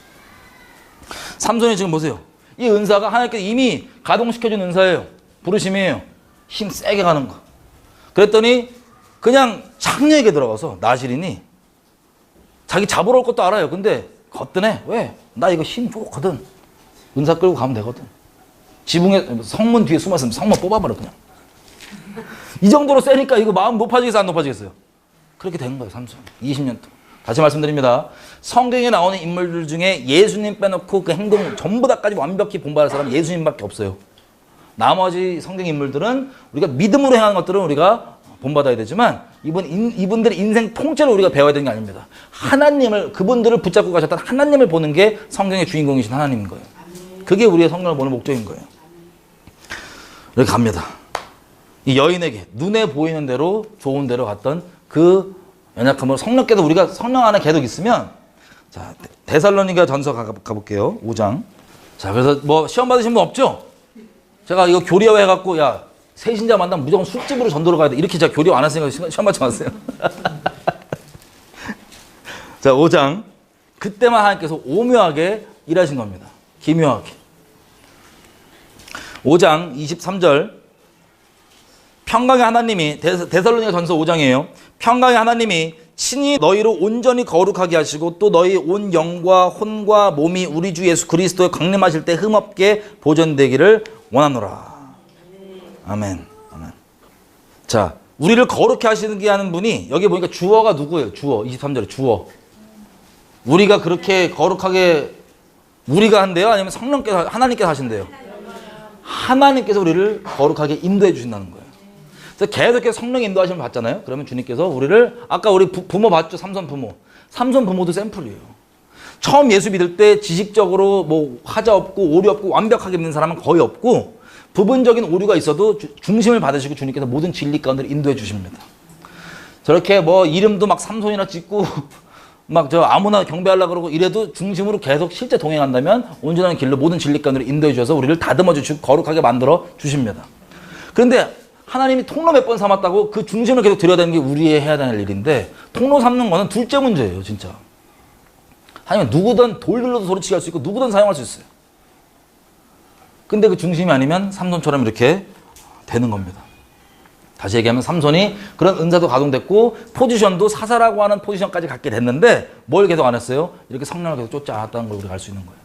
삼손이 지금 보세요. 이 은사가 하나님께서 이미 가동시켜준 은사예요. 부르심이에요. 힘 세게 가는 거. 그랬더니 그냥 창녀에게 들어가서 나실인이 자기 잡으러 올 것도 알아요. 근데 거뜬해. 왜? 나 이거 힘 좋거든. 은사 끌고 가면 되거든. 지붕에 성문 뒤에 숨었으면 성문 뽑아버려 그냥. 이 정도로 세니까 이거 마음 높아지겠어요? 안 높아지겠어요? 그렇게 된 거예요. 삼손. 20년 동안. 다시 말씀드립니다. 성경에 나오는 인물들 중에 예수님 빼놓고 그 행동 전부 다까지 완벽히 본받을 사람은 예수님밖에 없어요. 나머지 성경 인물들은 우리가 믿음으로 행하는 것들은 우리가 본받아야 되지만 이분들의 인생 통째로 우리가 배워야 되는 게 아닙니다. 하나님을, 그분들을 붙잡고 가셨던 하나님을 보는 게 성경의 주인공이신 하나님인 거예요. 그게 우리의 성경을 보는 목적인 거예요. 이렇게 갑니다. 이 여인에게 눈에 보이는 대로 좋은 대로 갔던 그 연약함으로 성령께서 우리가 성령 안에 계속 있으면, 자, 데살로니가 전서 가볼게요. 5장. 자, 그래서 뭐 시험 받으신 분 없죠? 제가 이거 교리화 해갖고, 야, 새 신자 만나면 무조건 술집으로 전도를 가야 돼. 이렇게 제가 교리화 안 했으니까 시험 받지 마세요. 자, 5장. 그때만 하나님께서 오묘하게 일하신 겁니다. 기묘하게. 5장 23절. 평강의 하나님이, 데살로니가 전서 5장이에요. 평강의 하나님이 친히 너희를 온전히 거룩하게 하시고 또 너희 온 영과 혼과 몸이 우리 주 예수 그리스도에 강림하실 때 흠없게 보존되기를 원하노라. 아멘. 아멘. 자, 우리를 거룩해 하시는 게 하는 분이, 여기 보니까 주어가 누구예요? 주어. 23절에 주어. 우리가 그렇게 거룩하게 우리가 한대요? 아니면 성령께서, 하나님께서 하신대요? 하나님께서 우리를 거룩하게 인도해 주신다는 거예요. 그래서 계속해서 성령 인도하심을 받잖아요. 그러면 주님께서 우리를, 아까 우리 부모 봤죠? 삼손 부모. 삼손 부모도 샘플이에요. 처음 예수 믿을 때 지식적으로 뭐 하자 없고 오류 없고 완벽하게 믿는 사람은 거의 없고, 부분적인 오류가 있어도 중심을 받으시고 주님께서 모든 진리 가운데 인도해 주십니다. 저렇게 뭐 이름도 막 삼손이나 찍고 막 저 아무나 경배하려고 그러고 이래도 중심으로 계속 실제 동행한다면 온전한 길로 모든 진리 가운데 인도해 주셔서 우리를 다듬어 주시고 거룩하게 만들어 주십니다. 그런데 하나님이 통로 몇 번 삼았다고 그 중심을 계속 들여야 되는 게 우리의 해야 되는 일인데, 통로 삼는 거는 둘째 문제예요, 진짜. 아니면 누구든 돌들로도 소리치게 할 수 있고 누구든 사용할 수 있어요. 근데 그 중심이 아니면 삼손처럼 이렇게 되는 겁니다. 다시 얘기하면 삼손이 그런 은사도 가동됐고 포지션도 사사라고 하는 포지션까지 갖게 됐는데 뭘 계속 안 했어요? 이렇게 성령을 계속 쫓지 않았다는 걸 우리가 알 수 있는 거예요.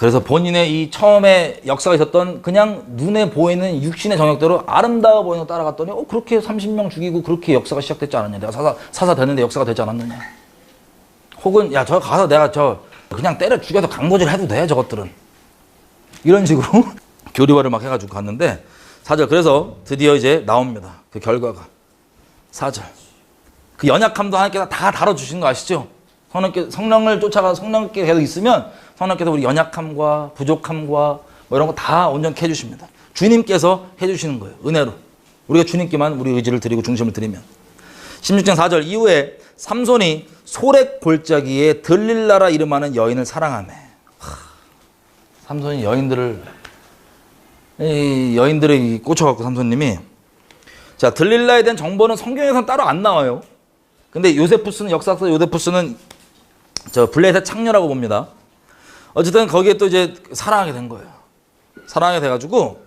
그래서 본인의 이 처음에 역사가 있었던 그냥 눈에 보이는 육신의 정욕대로 아름다워 보이는 거 따라갔더니 그렇게 30명 죽이고 그렇게 역사가 시작됐지 않았냐. 내가 사사 됐는데 역사가 되지 않았느냐. 혹은 야, 저 가서 내가 저 그냥 때려 죽여서 강도질 해도 돼, 저것들은. 이런 식으로 교리화를 막 해가지고 갔는데, 4절. 그래서 드디어 이제 나옵니다. 그 결과가. 4절. 그 연약함도 하나님께서 다 다뤄주신 거 아시죠? 성령을 쫓아가 성령께 계속 있으면 성령께서 우리 연약함과 부족함과 뭐 이런 거 다 온전케 해주십니다. 주님께서 해주시는 거예요. 은혜로. 우리가 주님께만 우리 의지를 드리고 중심을 드리면. 16장 4절. 이후에 삼손이 소렉 골짜기에 들릴라라 이름하는 여인을 사랑하며. 삼손이 여인들에 꽂혀갖고 삼손님이. 자, 들릴라에 대한 정보는 성경에서는 따로 안 나와요. 근데 요세푸스는, 역사학자 요세푸스는 저 블레셋 창녀라고 봅니다. 어쨌든 거기에 또 이제 사랑하게 된 거예요. 사랑하게 돼가지고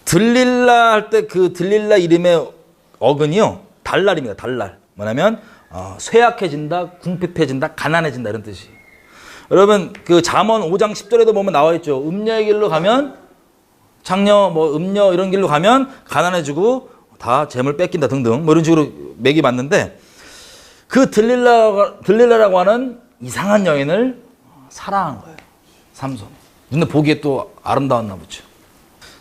들릴라 할 때 그 들릴라 이름의 어근이요, 달랄입니다. 달랄. 뭐냐면 쇠약해진다, 궁핍해진다, 가난해진다, 이런 뜻이에요. 여러분 그 잠언 5장 10절에도 보면 나와 있죠. 음녀의 길로 가면 장녀, 뭐 음녀 이런 길로 가면 가난해지고 다 재물 뺏긴다 등등 뭐 이런 식으로 맥이 맞는데 그 들릴라라고 하는 이상한 여인을 사랑한 거예요. 삼손. 근데 보기에 또 아름다웠나 보죠.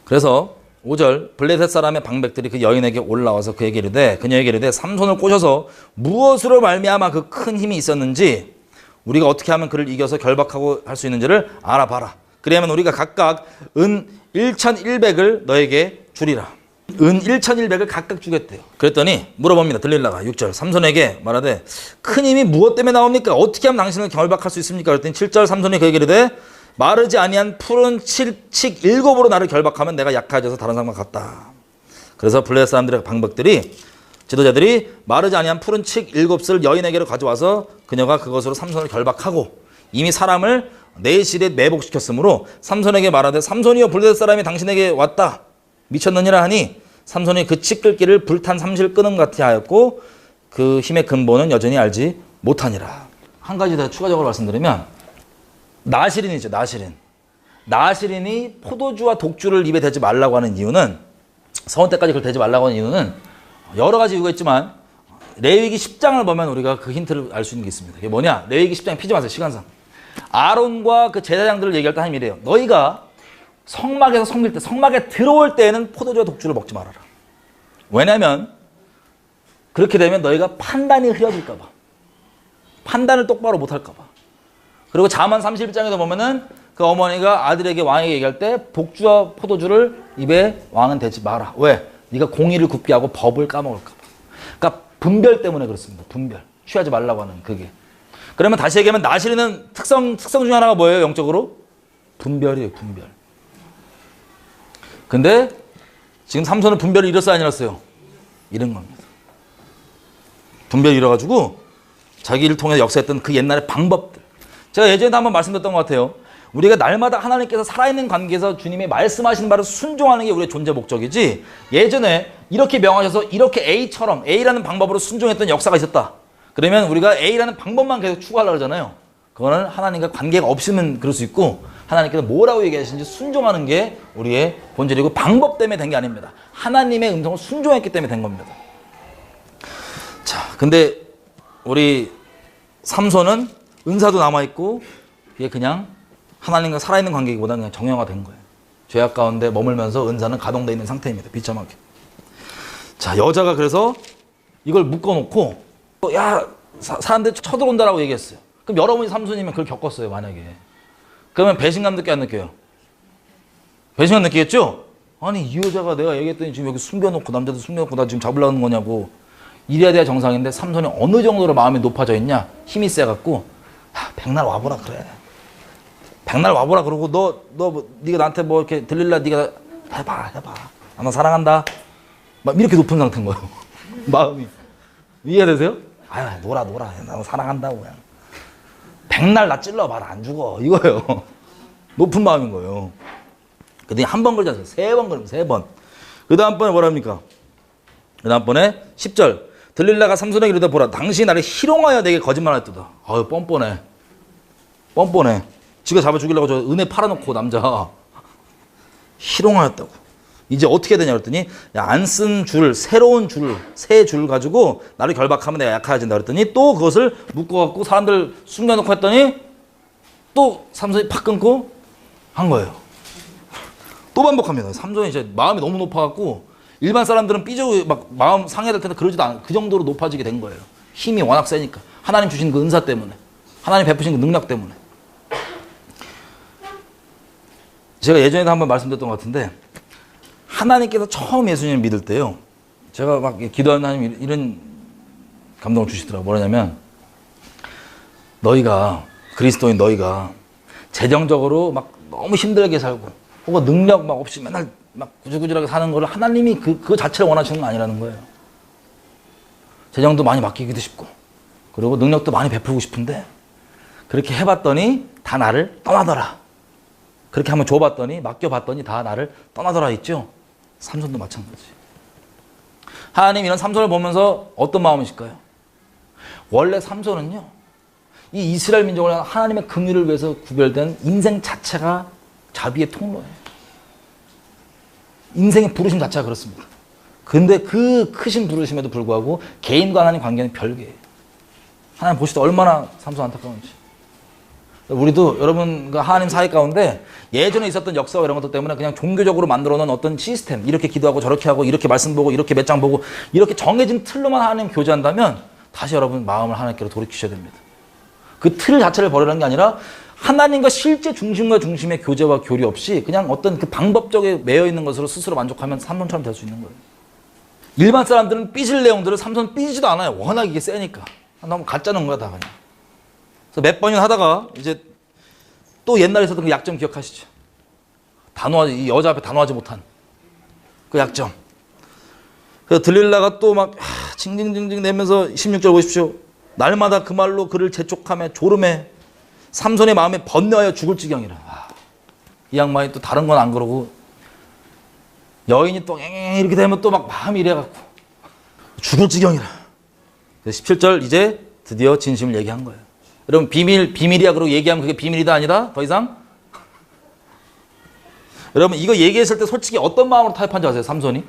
그래서 5절 블레셋 사람의 방백들이 그 여인에게 올라와서 그에게 이르되 그녀에게 이르되 삼손을 꼬셔서 무엇으로 말미암아 그 큰 힘이 있었는지 우리가 어떻게 하면 그를 이겨서 결박하고 할 수 있는지를 알아봐라. 그래야면 우리가 각각 은 1,100을 너에게 주리라. 은 1,100을 각각 주겠대요. 그랬더니 물어봅니다. 들릴라가 6절 삼손에게 말하되 큰 힘이 무엇 때문에 나옵니까? 어떻게 하면 당신을 결박할 수 있습니까? 그랬더니 7절 삼손이 그에게 이르되 마르지 아니한 푸른 칙 7으로 나를 결박하면 내가 약해져서 다른 사람과 같다. 그래서 블레셋 사람들의 방백들이 지도자들이 마르지 아니한 푸른 칙 7을 여인에게로 가져와서 그녀가 그것으로 삼손을 결박하고 이미 사람을 4실에 매복시켰으므로 삼손에게 말하되 삼손이여 블레셋 사람이 당신에게 왔다. 미쳤느니라 하니 삼손이 그 칙 긁기를 불탄 삼실 끊음 같이 하였고 그 힘의 근본은 여전히 알지 못하니라. 한 가지 더 추가적으로 말씀드리면 나시린이죠. 나시린이 포도주와 독주를 입에 대지 말라고 하는 이유는 서원 때까지 그걸 대지 말라고 하는 이유는 여러 가지 이유가 있지만 레위기 10장을 보면 우리가 그 힌트를 알 수 있는 게 있습니다. 그게 뭐냐? 레위기 10장에 피지 마세요. 시간상. 아론과 그 제사장들을 얘기할 때 하나님이 이래요. 너희가 성막에서 섬길 때 성막에 들어올 때에는 포도주와 독주를 먹지 말아라. 왜냐하면 그렇게 되면 너희가 판단이 흐려질까 봐. 판단을 똑바로 못할까 봐. 그리고 자만 31장에도 보면은 그 어머니가 아들에게 왕에게 얘기할 때 독주와 포도주를 입에 왕은 대지 마라. 왜? 네가 공의를 굽게 하고 법을 까먹을까 봐. 그러니까 분별 때문에 그렇습니다. 분별. 취하지 말라고 하는 그게. 그러면 다시 얘기하면 나시리는 특성 중에 하나가 뭐예요? 영적으로? 분별이에요. 분별. 근데 지금 삼손은 분별을 잃었어요? 안 잃었어요? 잃은 겁니다. 분별을 잃어가지고 자기를 통해 역사했던 그 옛날의 방법들. 제가 예전에도 한번 말씀드렸던 것 같아요. 우리가 날마다 하나님께서 살아있는 관계에서 주님이 말씀하시는 바를 순종하는 게 우리의 존재 목적이지 예전에 이렇게 명하셔서 이렇게 A라는 방법으로 순종했던 역사가 있었다. 그러면 우리가 A라는 방법만 계속 추구하려고 하잖아요. 그거는 하나님과 관계가 없으면 그럴 수 있고 하나님께서 뭐라고 얘기하시는지 순종하는 게 우리의 본질이고 방법 때문에 된 게 아닙니다. 하나님의 음성을 순종했기 때문에 된 겁니다. 자, 근데 우리 삼손은 은사도 남아있고 이게 그냥 하나님과 살아있는 관계보다는 그냥 정형화된 거예요. 죄악 가운데 머물면서 은사는 가동되어 있는 상태입니다. 비참하게. 자, 여자가 그래서 이걸 묶어놓고 야 사람들 쳐들어온다라고 얘기했어요. 그럼 여러분이 삼손이면 그걸 겪었어요. 만약에. 그러면 배신감 느껴 안 느껴요? 배신감 느끼겠죠? 아니 이 여자가 내가 얘기했더니 지금 여기 숨겨놓고 남자도 숨겨놓고 나 지금 잡으려는 거냐고. 이래야 돼야 정상인데 삼손이 어느 정도로 마음이 높아져 있냐? 힘이 세갖고 백날 와보라 그래. 백날 와보라 그러고 네가 나한테 뭐 이렇게 들릴라 네가 해봐. 나 사랑한다. 막 이렇게 높은 상태인 거예요. 마음이. 이해가 되세요? 아유 놀아. 나 사랑한다고 그냥. 백날 나 찔러봐라 안 죽어 이거예요. 높은 마음인 거예요. 그랬더니 한 번 걸지 않았어요. 3번 걸리면 3번. 그 다음번에 뭐랍니까? 그 다음번에 10절 들릴라가 삼손에게 이르되 보라 당신이 나를 희롱하여 내게 거짓말하였도다. 아유 뻔뻔해. 지가 잡아 죽이려고 저 은혜 팔아놓고 남자 희롱하였다고. 이제 어떻게 되냐 그랬더니 안 쓴 줄 새로운 줄 새 줄 가지고 나를 결박하면 내가 약해진다 그랬더니 또 그것을 묶어갖고 사람들 숨겨놓고 했더니 또 삼손이 팍 끊고 한 거예요. 또 반복합니다. 삼손이 이제 마음이 너무 높아갖고 일반 사람들은 삐져 막 마음 상해될 텐데 그러지도 않아. 그 정도로 높아지게 된 거예요. 힘이 워낙 세니까 하나님 주신 그 은사 때문에 하나님 베푸신 그 능력 때문에. 제가 예전에도 한번 말씀드렸던 것 같은데 하나님께서 처음 예수님을 믿을 때요. 제가 막 기도하는 하나님 이런 감동을 주시더라고요. 뭐냐면 너희가 그리스도인 너희가 재정적으로 막 너무 힘들게 살고 혹은 능력 막 없이 맨날 막 구질구질하게 사는 걸 하나님이 그 자체를 원하시는 건 아니라는 거예요. 재정도 많이 맡기기도 싶고 그리고 능력도 많이 베풀고 싶은데 그렇게 해봤더니 다 나를 떠나더라. 그렇게 한번 줘봤더니 맡겨봤더니 다 나를 떠나더라 있죠. 삼손도 마찬가지. 하나님 이런 삼손을 보면서 어떤 마음이실까요? 원래 삼손은요. 이 이스라엘 민족을 하나님의 긍휼을 위해서 구별된 인생 자체가 자비의 통로예요. 인생의 부르심 자체가 그렇습니다. 근데 그 크신 부르심에도 불구하고 개인과 하나님 관계는 별개예요. 하나님 보실 때 얼마나 삼손 안타까운지. 우리도 여러분과 하나님 사이 가운데 예전에 있었던 역사와 이런 것들 때문에 그냥 종교적으로 만들어 놓은 어떤 시스템, 이렇게 기도하고 저렇게 하고 이렇게 말씀 보고 이렇게 몇 장 보고 이렇게 정해진 틀로만 하나님 교제한다면 다시 여러분 마음을 하나님께로 돌이키셔야 됩니다. 그 틀 자체를 버리라는 게 아니라 하나님과 실제 중심과 중심의 교제와 교류 없이 그냥 어떤 그 방법적에 매여 있는 것으로 스스로 만족하면 삼손처럼 될 수 있는 거예요. 일반 사람들은 삐질 내용들을 삼손 삐지도 않아요. 워낙 이게 세니까. 너무 가짜는 거야 다 그냥. 그래서 몇 번이나 하다가 이제 또 옛날에 있었던 그 약점 기억하시죠? 이 여자 앞에 단호하지 못한 그 약점. 그래서 들릴라가 또 막 징징징징 내면서 16절 보십시오. 날마다 그 말로 그를 재촉하며 졸음해 삼손의 마음에 번뇌하여 죽을 지경이라. 이 양반이 또 다른 건 안 그러고 여인이 또 이렇게 되면 또 막 마음이 이래갖고 죽을 지경이라. 17절 이제 드디어 진심을 얘기한 거예요. 여러분 비밀이야 그러고 얘기하면 그게 비밀이다 아니다? 더 이상? 여러분 이거 얘기했을 때 솔직히 어떤 마음으로 타협한지 아세요? 삼손이?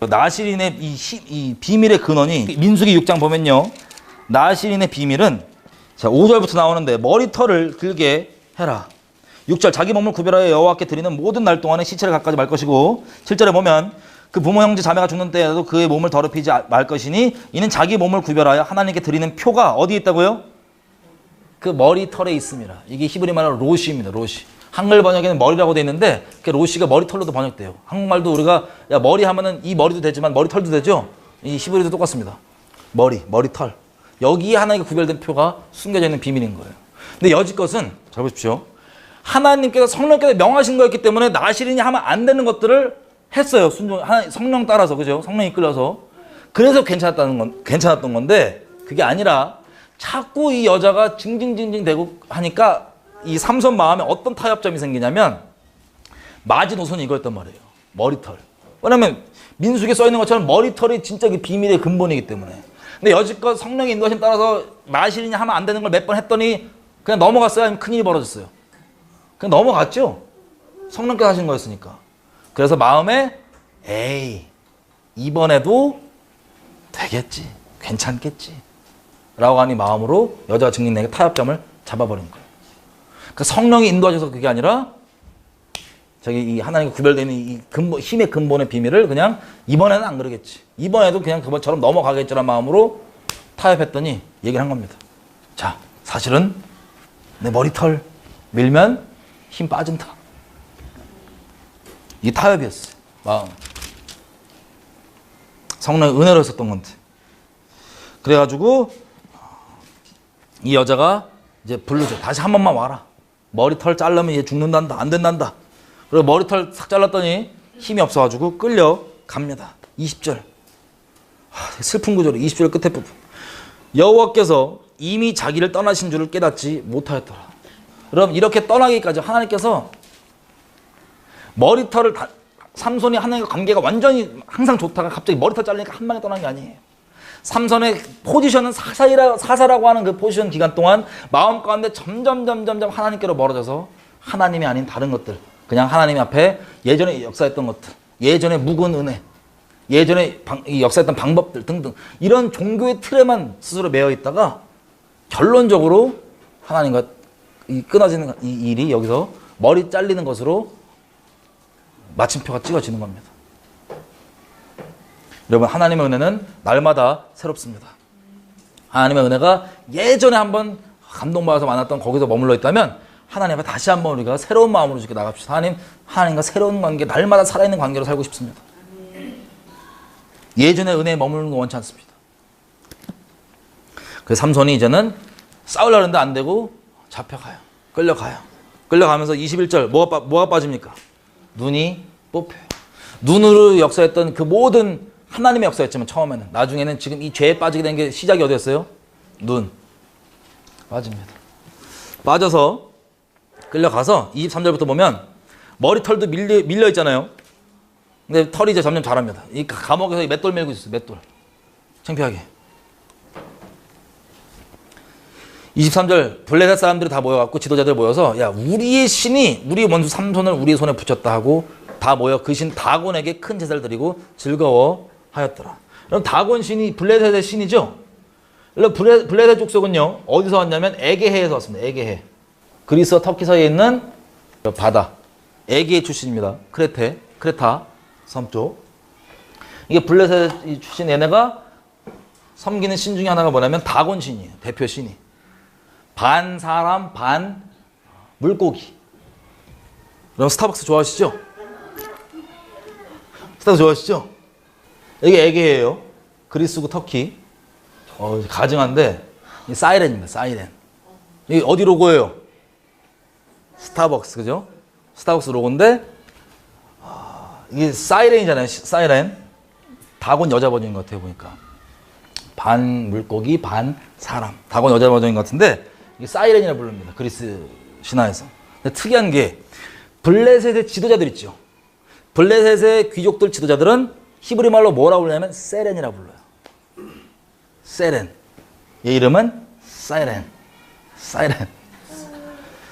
나실인의 이 비밀의 근원이 민수기 6장 보면요. 나실인의 비밀은 자 5절부터 나오는데 머리털을 길게 해라. 6절 자기 몸을 구별하여 여호와께 드리는 모든 날 동안에 시체를 갖가지 말 것이고 7절에 보면 그 부모 형제 자매가 죽는 때에도 그의 몸을 더럽히지 말 것이니 이는 자기 몸을 구별하여 하나님께 드리는 표가 어디에 있다고요? 그 머리털에 있습니다. 이게 히브리 말로 로시입니다. 로시. 한글 번역에는 머리라고 되어 있는데 그 로시가 머리털로도 번역돼요. 한국말도 우리가 야 머리 하면은 이 머리도 되지만 머리털도 되죠. 이 히브리도 똑같습니다. 머리털. 여기에 하나님께 구별된 표가 숨겨져 있는 비밀인 거예요. 근데 여지껏은 잘 보십시오. 하나님께서 성령께서 명하신 거였기 때문에 나실인이 하면 안 되는 것들을 했어요. 성령 따라서 그죠? 성령 이끌려서. 그래서 괜찮았던 건데 그게 아니라 자꾸 이 여자가 징징징징 대고 하니까 이 삼손 마음에 어떤 타협점이 생기냐면 마지노선이 이거였단 말이에요. 머리털. 왜냐면 민수기에 써 있는 것처럼 머리털이 진짜 그 비밀의 근본이기 때문에. 근데 여지껏 성령의 인도하심 따라서 나실인이 하면 안 되는 걸 몇 번 했더니 그냥 넘어갔어요? 아니면 큰일이 벌어졌어요? 그냥 넘어갔죠? 성령께서 하신 거였으니까. 그래서 마음에 에이 이번에도 되겠지. 괜찮겠지. 라고 하니 마음으로 여자가 증인에게 타협점을 잡아버린 거예요. 그러니까 성령이 인도하셔서 그게 아니라 저기 이 하나님과 구별되는 이 근본, 힘의 근본의 비밀을 그냥 이번에는 안 그러겠지. 이번에도 그냥 그번처럼 넘어가겠지라는 마음으로 타협했더니 얘기를 한 겁니다. 자, 사실은 내 머리털 밀면 힘 빠진다. 이게 타협이었어요. 마음. 성령의 은혜로 했었던 건데. 그래가지고 이 여자가 이제 부르죠. 다시 한 번만 와라. 머리털 자르면 얘 죽는단다. 안 된단다. 그리고 머리털 싹 잘랐더니 힘이 없어가지고 끌려갑니다. 20절. 슬픈 구절이 20절 끝에 부분. 여호와께서 이미 자기를 떠나신 줄을 깨닫지 못하였더라. 그럼 이렇게 떠나기까지 하나님께서 머리털을 삼손이 하나님과 관계가 완전히 항상 좋다가 갑자기 머리털 자르니까 한 방에 떠난 게 아니에요. 삼손의 포지션은 사사라고 하는 그 포지션 기간 동안 마음 가운데 점점 하나님께로 멀어져서 하나님이 아닌 다른 것들, 그냥 하나님 앞에 예전에 역사했던 것들, 예전에 묵은 은혜, 예전에 역사했던 방법들 등등 이런 종교의 틀에만 스스로 매여 있다가 결론적으로 하나님과 끊어지는 이 일이 여기서 머리 잘리는 것으로 마침표가 찍어지는 겁니다. 여러분 하나님의 은혜는 날마다 새롭습니다. 하나님의 은혜가 예전에 한번 감동받아서 만났던 거기서 머물러 있다면 하나님 앞에 다시 한번 우리가 새로운 마음으로 이렇게 나갑시다. 하나님과 새로운 관계, 날마다 살아있는 관계로 살고 싶습니다. 예전의 은혜에 머무르는 거 원치 않습니다. 그래서 삼손이 이제는 싸우려고 하는데 안 되고 잡혀가요. 끌려가요. 끌려가면서 21절 뭐가 빠집니까? 눈이 뽑혀요. 눈으로 역사했던 그 모든 하나님의 역사였지만 처음에는 나중에는 지금 이 죄에 빠지게 된 게 시작이 어디였어요? 눈. 빠집니다. 빠져서 끌려가서 23절부터 보면 머리털도 밀려 있잖아요. 근데 털이 이제 점점 자랍니다. 이 감옥에서 맷돌 밀고 있었어요. 맷돌. 창피하게. 23절 블레셋 사람들이 다 모여갖고 지도자들 모여서 야 우리의 신이 우리 원수 삼손을 우리의 손에 붙였다 하고 다 모여 그 신 다곤에게 큰 제사를 드리고 즐거워하였더라. 그럼 다곤 신이 블레셋의 신이죠. 블레셋 족속은요 어디서 왔냐면 에게해에서 왔습니다. 에게해. 그리스와 터키 사이에 있는 바다 에게해 출신입니다. 크레타 섬 쪽. 이게 블레셋 출신 얘네가 섬기는 신 중에 하나가 뭐냐면 다곤 신이에요. 대표 신이. 반 사람 반 물고기. 그럼 스타벅스 좋아하시죠? 스타벅스 좋아하시죠? 이게 에게해예요. 그리스고 터키. 가증한데 사이렌입니다. 사이렌. 이게 어디 로고예요? 스타벅스 그죠? 스타벅스 로고인데 이게 사이렌이잖아요. 사이렌. 다곤 여자 버전인 것 같아요. 보니까 반 물고기 반 사람. 다곤 여자 버전인 것 같은데 이게 사이렌이라 부릅니다. 그리스 신화에서. 근데 특이한 게 블레셋의 지도자들 있죠. 블레셋의 귀족들 지도자들은 히브리 말로 뭐라고 부르냐면 세렌이라고 불러요. 세렌. 얘 이름은 사이렌.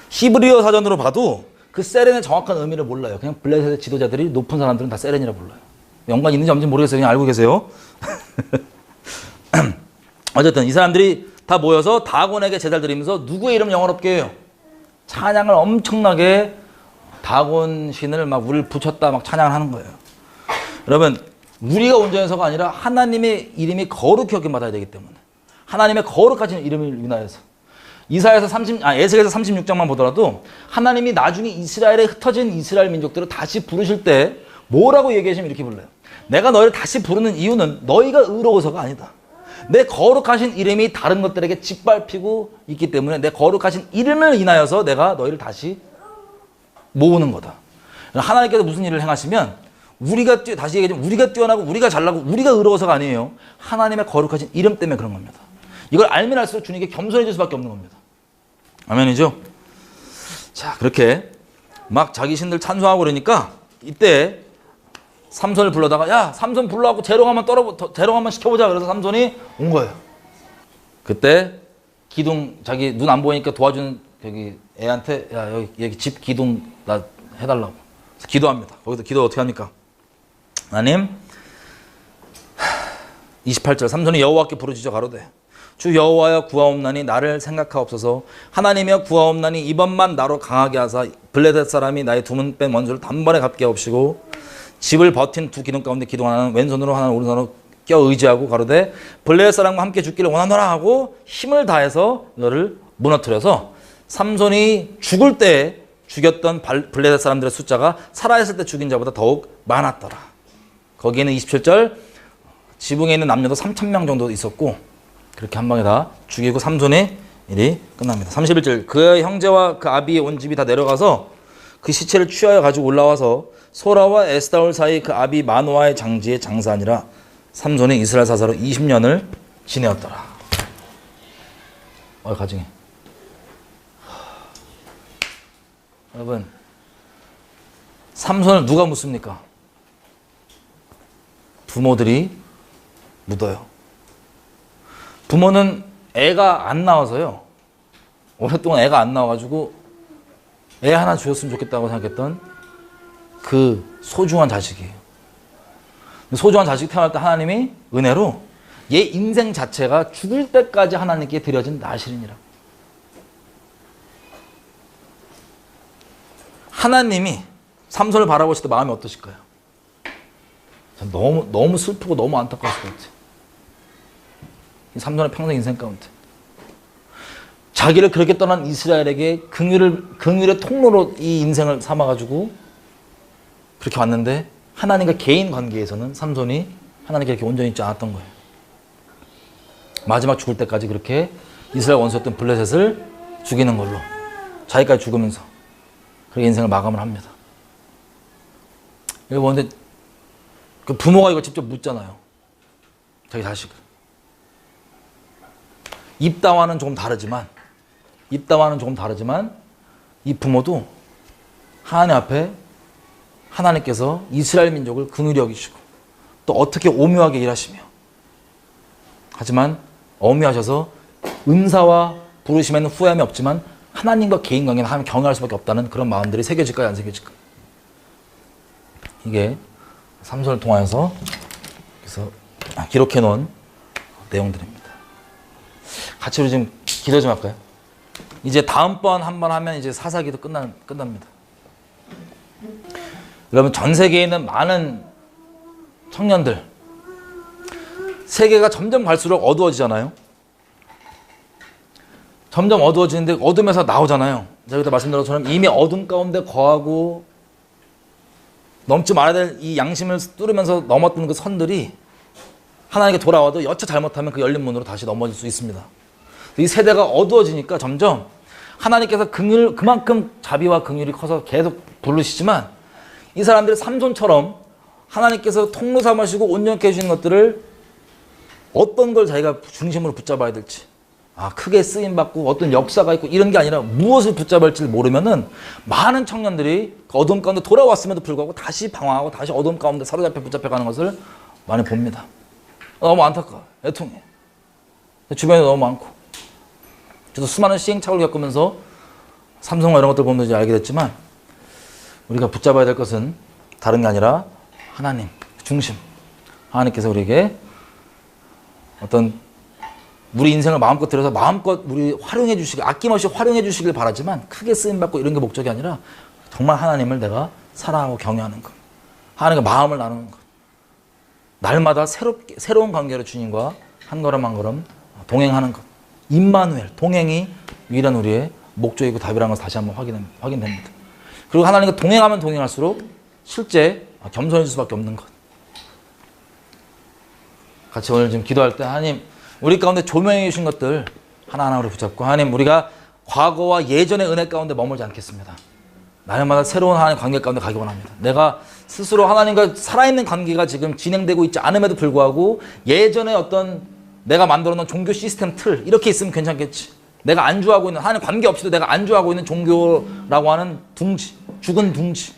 히브리어 사전으로 봐도 그 세렌의 정확한 의미를 몰라요. 그냥 블레셋의 지도자들이 높은 사람들은 다 세렌이라 불러요. 연관이 있는지 없는지 모르겠어요. 그냥 알고 계세요. 어쨌든 이 사람들이 다 모여서 다곤에게 제사를 드리면서 누구의 이름을 영어롭게 해요? 찬양을 엄청나게 다곤 신을 막 우리를 붙였다 막 찬양을 하는 거예요. 여러분 우리가 온전해서가 아니라 하나님의 이름이 거룩히 여김받아야 되기 때문에 하나님의 거룩하신 이름을 인하여서 에스겔에서 36장만 보더라도 하나님이 나중에 이스라엘에 흩어진 이스라엘 민족들을 다시 부르실 때 뭐라고 얘기하시면 이렇게 불러요. 내가 너희를 다시 부르는 이유는 너희가 의로워서가 아니다. 내 거룩하신 이름이 다른 것들에게 짓밟히고 있기 때문에 내 거룩하신 이름을 인하여서 내가 너희를 다시 모으는 거다. 하나님께서 무슨 일을 행하시면 다시 얘기하자면 우리가 뛰어나고 우리가 잘나고 우리가 의로워서가 아니에요. 하나님의 거룩하신 이름 때문에 그런 겁니다. 이걸 알면 알수록 주님께 겸손해질 수밖에 없는 겁니다. 아멘이죠? 자, 그렇게 막 자기 신들 찬송하고 그러니까 이때 삼손을 불러다가 야 삼손 불러갖고 재롱 한번 시켜보자. 그래서 삼손이 온 거예요. 그때 기둥 자기 눈 안 보이니까 도와주는 여기 애한테 야 여기 집 기둥 나 해달라고 그래서 기도합니다. 거기서 기도 어떻게 합니까? 하나님 28절 삼손이 여호와께 부르짖어 가로되 주 여호와여 구하옵나니 나를 생각하옵소서. 하나님이여 구하옵나니 이번만 나로 강하게 하사 블레셋 사람이 나의 두 문 뺀 원수를 단번에 갚게 하옵시고 집을 버틴 두 기둥 가운데 기둥 하나는 왼손으로 하나는 오른손으로 껴 의지하고 가로되 블레셋 사람과 함께 죽기를 원하노라 하고 힘을 다해서 너를 무너뜨려서 삼손이 죽을 때 죽였던 블레셋 사람들의 숫자가 살아있을 때 죽인 자보다 더욱 많았더라. 거기에는 27절 지붕에 있는 남녀도 3,000명 정도 있었고 그렇게 한 방에 다 죽이고 삼손의 일이 끝납니다. 31절 그의 형제와 그 아비의 온 집이 다 내려가서 그 시체를 취하여 가지고 올라와서 소라와 에스다올 사이 그 아비 마노아의 장지에 장사하니라. 삼손이 이스라엘 사사로 20년을 지내었더라. 가증해. 여러분 삼손을 누가 묻습니까? 부모들이 묻어요. 부모는 애가 안 나와서요. 오랫동안 애가 안 나와가지고 애 하나 주었으면 좋겠다고 생각했던 그 소중한 자식이에요. 소중한 자식 태어날 때 하나님이 은혜로 얘 인생 자체가 죽을 때까지 하나님께 드려진 나실이니라고. 하나님이 삼손을 바라보실 때 마음이 어떠실까요? 너무 슬프고 너무 안타까웠을 것 같아요. 삼손의 평생 인생 가운데 자기를 그렇게 떠난 이스라엘에게 긍휼의 통로로 이 인생을 삼아가지고 그렇게 왔는데 하나님과 개인 관계에서는 삼손이 하나님께 이렇게 온전히 있지 않았던 거예요. 마지막 죽을 때까지 그렇게 이스라엘 원수였던 블레셋을 죽이는 걸로 자기까지 죽으면서 그렇게 인생을 마감을 합니다. 이거 근데 그 부모가 이거 직접 묻잖아요. 자기 자식을. 입다와는 조금 다르지만 이 부모도 하나님 앞에 하나님께서 이스라엘 민족을 긍휼히 여기시고 또 어떻게 오묘하게 일하시며 하지만 엄히하셔서 은사와 부르심에는 후회함이 없지만 하나님과 개인 관계는 하나님 경외할 수밖에 없다는 그런 마음들이 새겨질까요, 안 새겨질까요? 이게 삼손을 통하여서 그래서 기록해 놓은 내용들입니다. 같이 우리 지금 기도 좀 할까요? 이제 다음번 한 번 하면 이제 사사기도 끝납니다. 여러분, 전 세계에 있는 많은 청년들, 세계가 점점 갈수록 어두워지잖아요. 점점 어두워지는데 어둠에서 나오잖아요. 제가 그때 말씀드린 것처럼 이미 어둠 가운데 거하고 넘지 말아야 될 이 양심을 뚫으면서 넘었던 그 선들이 하나님께 돌아와도 여차 잘못하면 그 열린 문으로 다시 넘어질 수 있습니다. 이 세대가 어두워지니까 점점 하나님께서 그만큼 자비와 긍휼이 커서 계속 부르시지만 이 사람들이 삼손처럼 하나님께서 통로 삼으시고 온전케 해주시는 것들을 어떤 걸 자기가 중심으로 붙잡아야 될지, 크게 쓰임받고 어떤 역사가 있고 이런 게 아니라 무엇을 붙잡아야 할지를 모르면은 많은 청년들이 그 어둠 가운데 돌아왔음에도 불구하고 다시 방황하고 다시 어둠 가운데 사로잡혀 붙잡혀가는 것을 많이 봅니다. 너무 안타까워요. 애통해. 주변에 너무 많고. 저도 수많은 시행착오를 겪으면서 삼성과 이런 것들 보면서 이제 알게 됐지만 우리가 붙잡아야 될 것은 다른 게 아니라 하나님 중심. 하나님께서 우리에게 어떤 우리 인생을 마음껏 들여서 마음껏 우리 활용해 주시길, 아낌없이 활용해 주시길 바라지만 크게 쓰임받고 이런 게 목적이 아니라 정말 하나님을 내가 사랑하고 경외하는 것, 하나님과 마음을 나누는 것, 날마다 새로운 관계로 주님과 한 걸음 한 걸음 동행하는 것, 임마누엘, 동행이 유일한 우리의 목적이고 답이라는 것을 다시 한번 확인됩니다. 그리고 하나님과 동행하면 동행할수록 실제 겸손해질 수밖에 없는 것. 같이 오늘 지금 기도할 때 하나님, 우리 가운데 조명해 주신 것들 하나하나로 붙잡고, 하나님, 우리가 과거와 예전의 은혜 가운데 머물지 않겠습니다. 날마다 새로운 하나님 관계 가운데 가기 원합니다. 내가 스스로 하나님과 살아있는 관계가 지금 진행되고 있지 않음에도 불구하고 예전에 어떤 내가 만들어 놓은 종교 시스템 틀, 이렇게 있으면 괜찮겠지. 내가 안주하고 있는, 하나님 관계 없이도 내가 안주하고 있는 종교라고 하는 둥지, 죽은 둥지,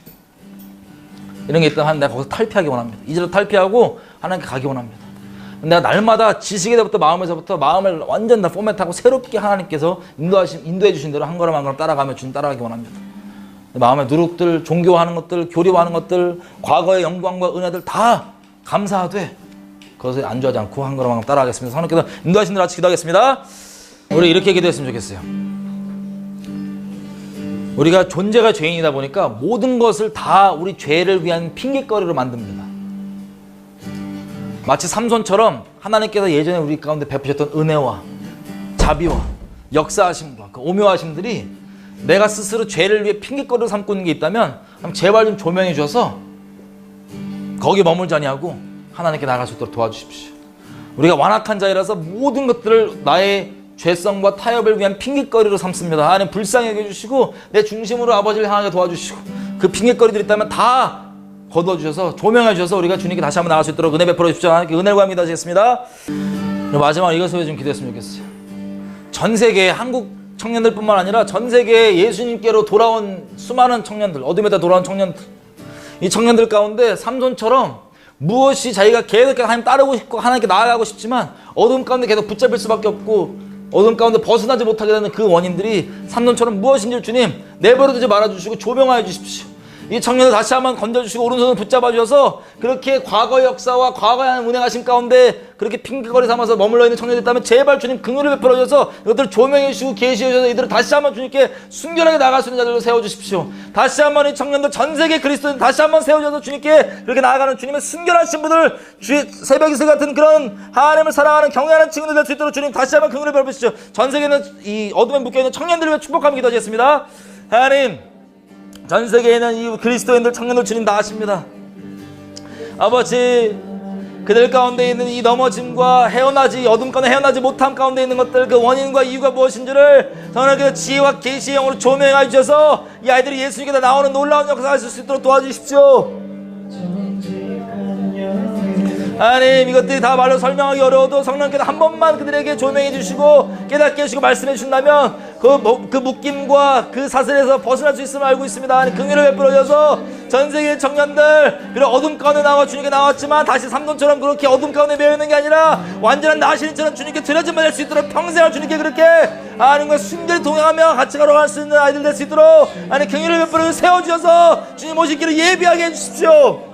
이런 게 있다면 내가 거기서 탈피하기 원합니다. 이제로 탈피하고 하나님께 가기 원합니다. 내가 날마다 지식에서부터 마음에서부터 마음을 완전 다 포맷하고 새롭게 하나님께서 인도해 주신 대로 한 걸음 한 걸음 따라가며 주님 따라가기 원합니다. 마음의 누룩들, 종교하는 것들, 교리화하는 것들, 과거의 영광과 은혜들 다 감사하되 그것에 안주하지 않고 한 걸음 한 걸음 따라가겠습니다. 하나님께서 인도하신 대로 같이 기도하겠습니다. 우리 이렇게 기도했으면 좋겠어요. 우리가 존재가 죄인이다 보니까 모든 것을 다 우리 죄를 위한 핑계거리로 만듭니다. 마치 삼손처럼 하나님께서 예전에 우리 가운데 베푸셨던 은혜와 자비와 역사하심과 그 오묘하심들이 내가 스스로 죄를 위해 핑계거리로 삼고 있는 게 있다면 제발 좀 조명해 주셔서 거기 머물지 아니하고 하나님께 나아갈 수 있도록 도와주십시오. 우리가 완악한 자이라서 모든 것들을 나의 죄성과 타협을 위한 핑계거리로 삼습니다. 하나님 불쌍하게 해주시고 내 중심으로 아버지를 향하게 도와주시고 그 핑계거리들이 있다면 다 거둬주셔서 조명해 주셔서 우리가 주님께 다시 한번 나갈 수 있도록 은혜 베풀어 주십시오. 하나님께 은혜를 구합니다. 하시겠습니다. 마지막으로 이것을 좀 기도했으면 좋겠어요. 전 세계 한국 청년들뿐만 아니라 전 세계에 예수님께로 돌아온 수많은 청년들, 어둠에다 돌아온 청년들, 이 청년들 가운데 삼손처럼 무엇이 자기가 계속 하나님 따르고 싶고 하나님께 나아가고 싶지만 어둠 가운데 계속 붙잡힐 수밖에 없고 어둠 가운데 벗어나지 못하게 되는 그 원인들이 삼손처럼 무엇인지 주님 내버려두지 말아주시고 조명하여 주십시오. 이 청년을 다시 한번 건져주시고 오른손을 붙잡아 주셔서 그렇게 과거의 역사와 과거의 운행하심 가운데 그렇게 핑계거리 삼아서 머물러 있는 청년들이 있다면 제발 주님 긍휼을 베풀어 주셔서 이것들을 조명해 주시고 계시해 주셔서 이들을 다시 한번 주님께 순결하게 나아갈 수 있는 자들로 세워주십시오. 다시 한번 이 청년들 전 세계 그리스도인 다시 한번 세워주셔서 주님께 그렇게 나아가는 주님의 순결하신 분들 새벽 이슬 같은 그런 하나님을 사랑하는 경외하는 친구들 될 수 있도록 주님 다시 한번 긍휼을 베풀어 주시죠. 전 세계는 이 어둠에 묶여있는 청년들을 위해 축복하며 기도하겠습니다. 하나님, 전 세계에 있는 이 그리스도인들 청년들 주님 다 아십니다. 아버지, 그들 가운데 있는 이 넘어짐과 어둠 가운데 헤어나지 못함 가운데 있는 것들 그 원인과 이유가 무엇인지를 하나님께서 지혜와 계시의 영으로 조명해 주셔서 이 아이들이 예수님께 나오는 놀라운 역사를 할 수 있도록 도와주십시오. 하나님, 이것들이 다 말로 설명하기 어려워도 성령께서 한 번만 그들에게 조명해 주시고 깨닫게 해주시고 말씀해 주신다면 그 묶임과 그 사슬에서 벗어날 수 있음을 알고 있습니다. 하나님, 긍휼을 베풀어 주셔서 전 세계 청년들 그런 어둠 가운데 나와 주님께 나왔지만 다시 삼손처럼 그렇게 어둠 가운데 매여 있는 게 아니라 완전한 나시린처럼 주님께 드려진 받을 수 있도록 평생을 주님께 그렇게 하나님과 순결히 동행하며 같이 걸어갈 수 있는 아이들 될 수 있도록 하나님 경륜을 베풀어 세워주셔서 주님 오실 길을 예비하게 해주십시오.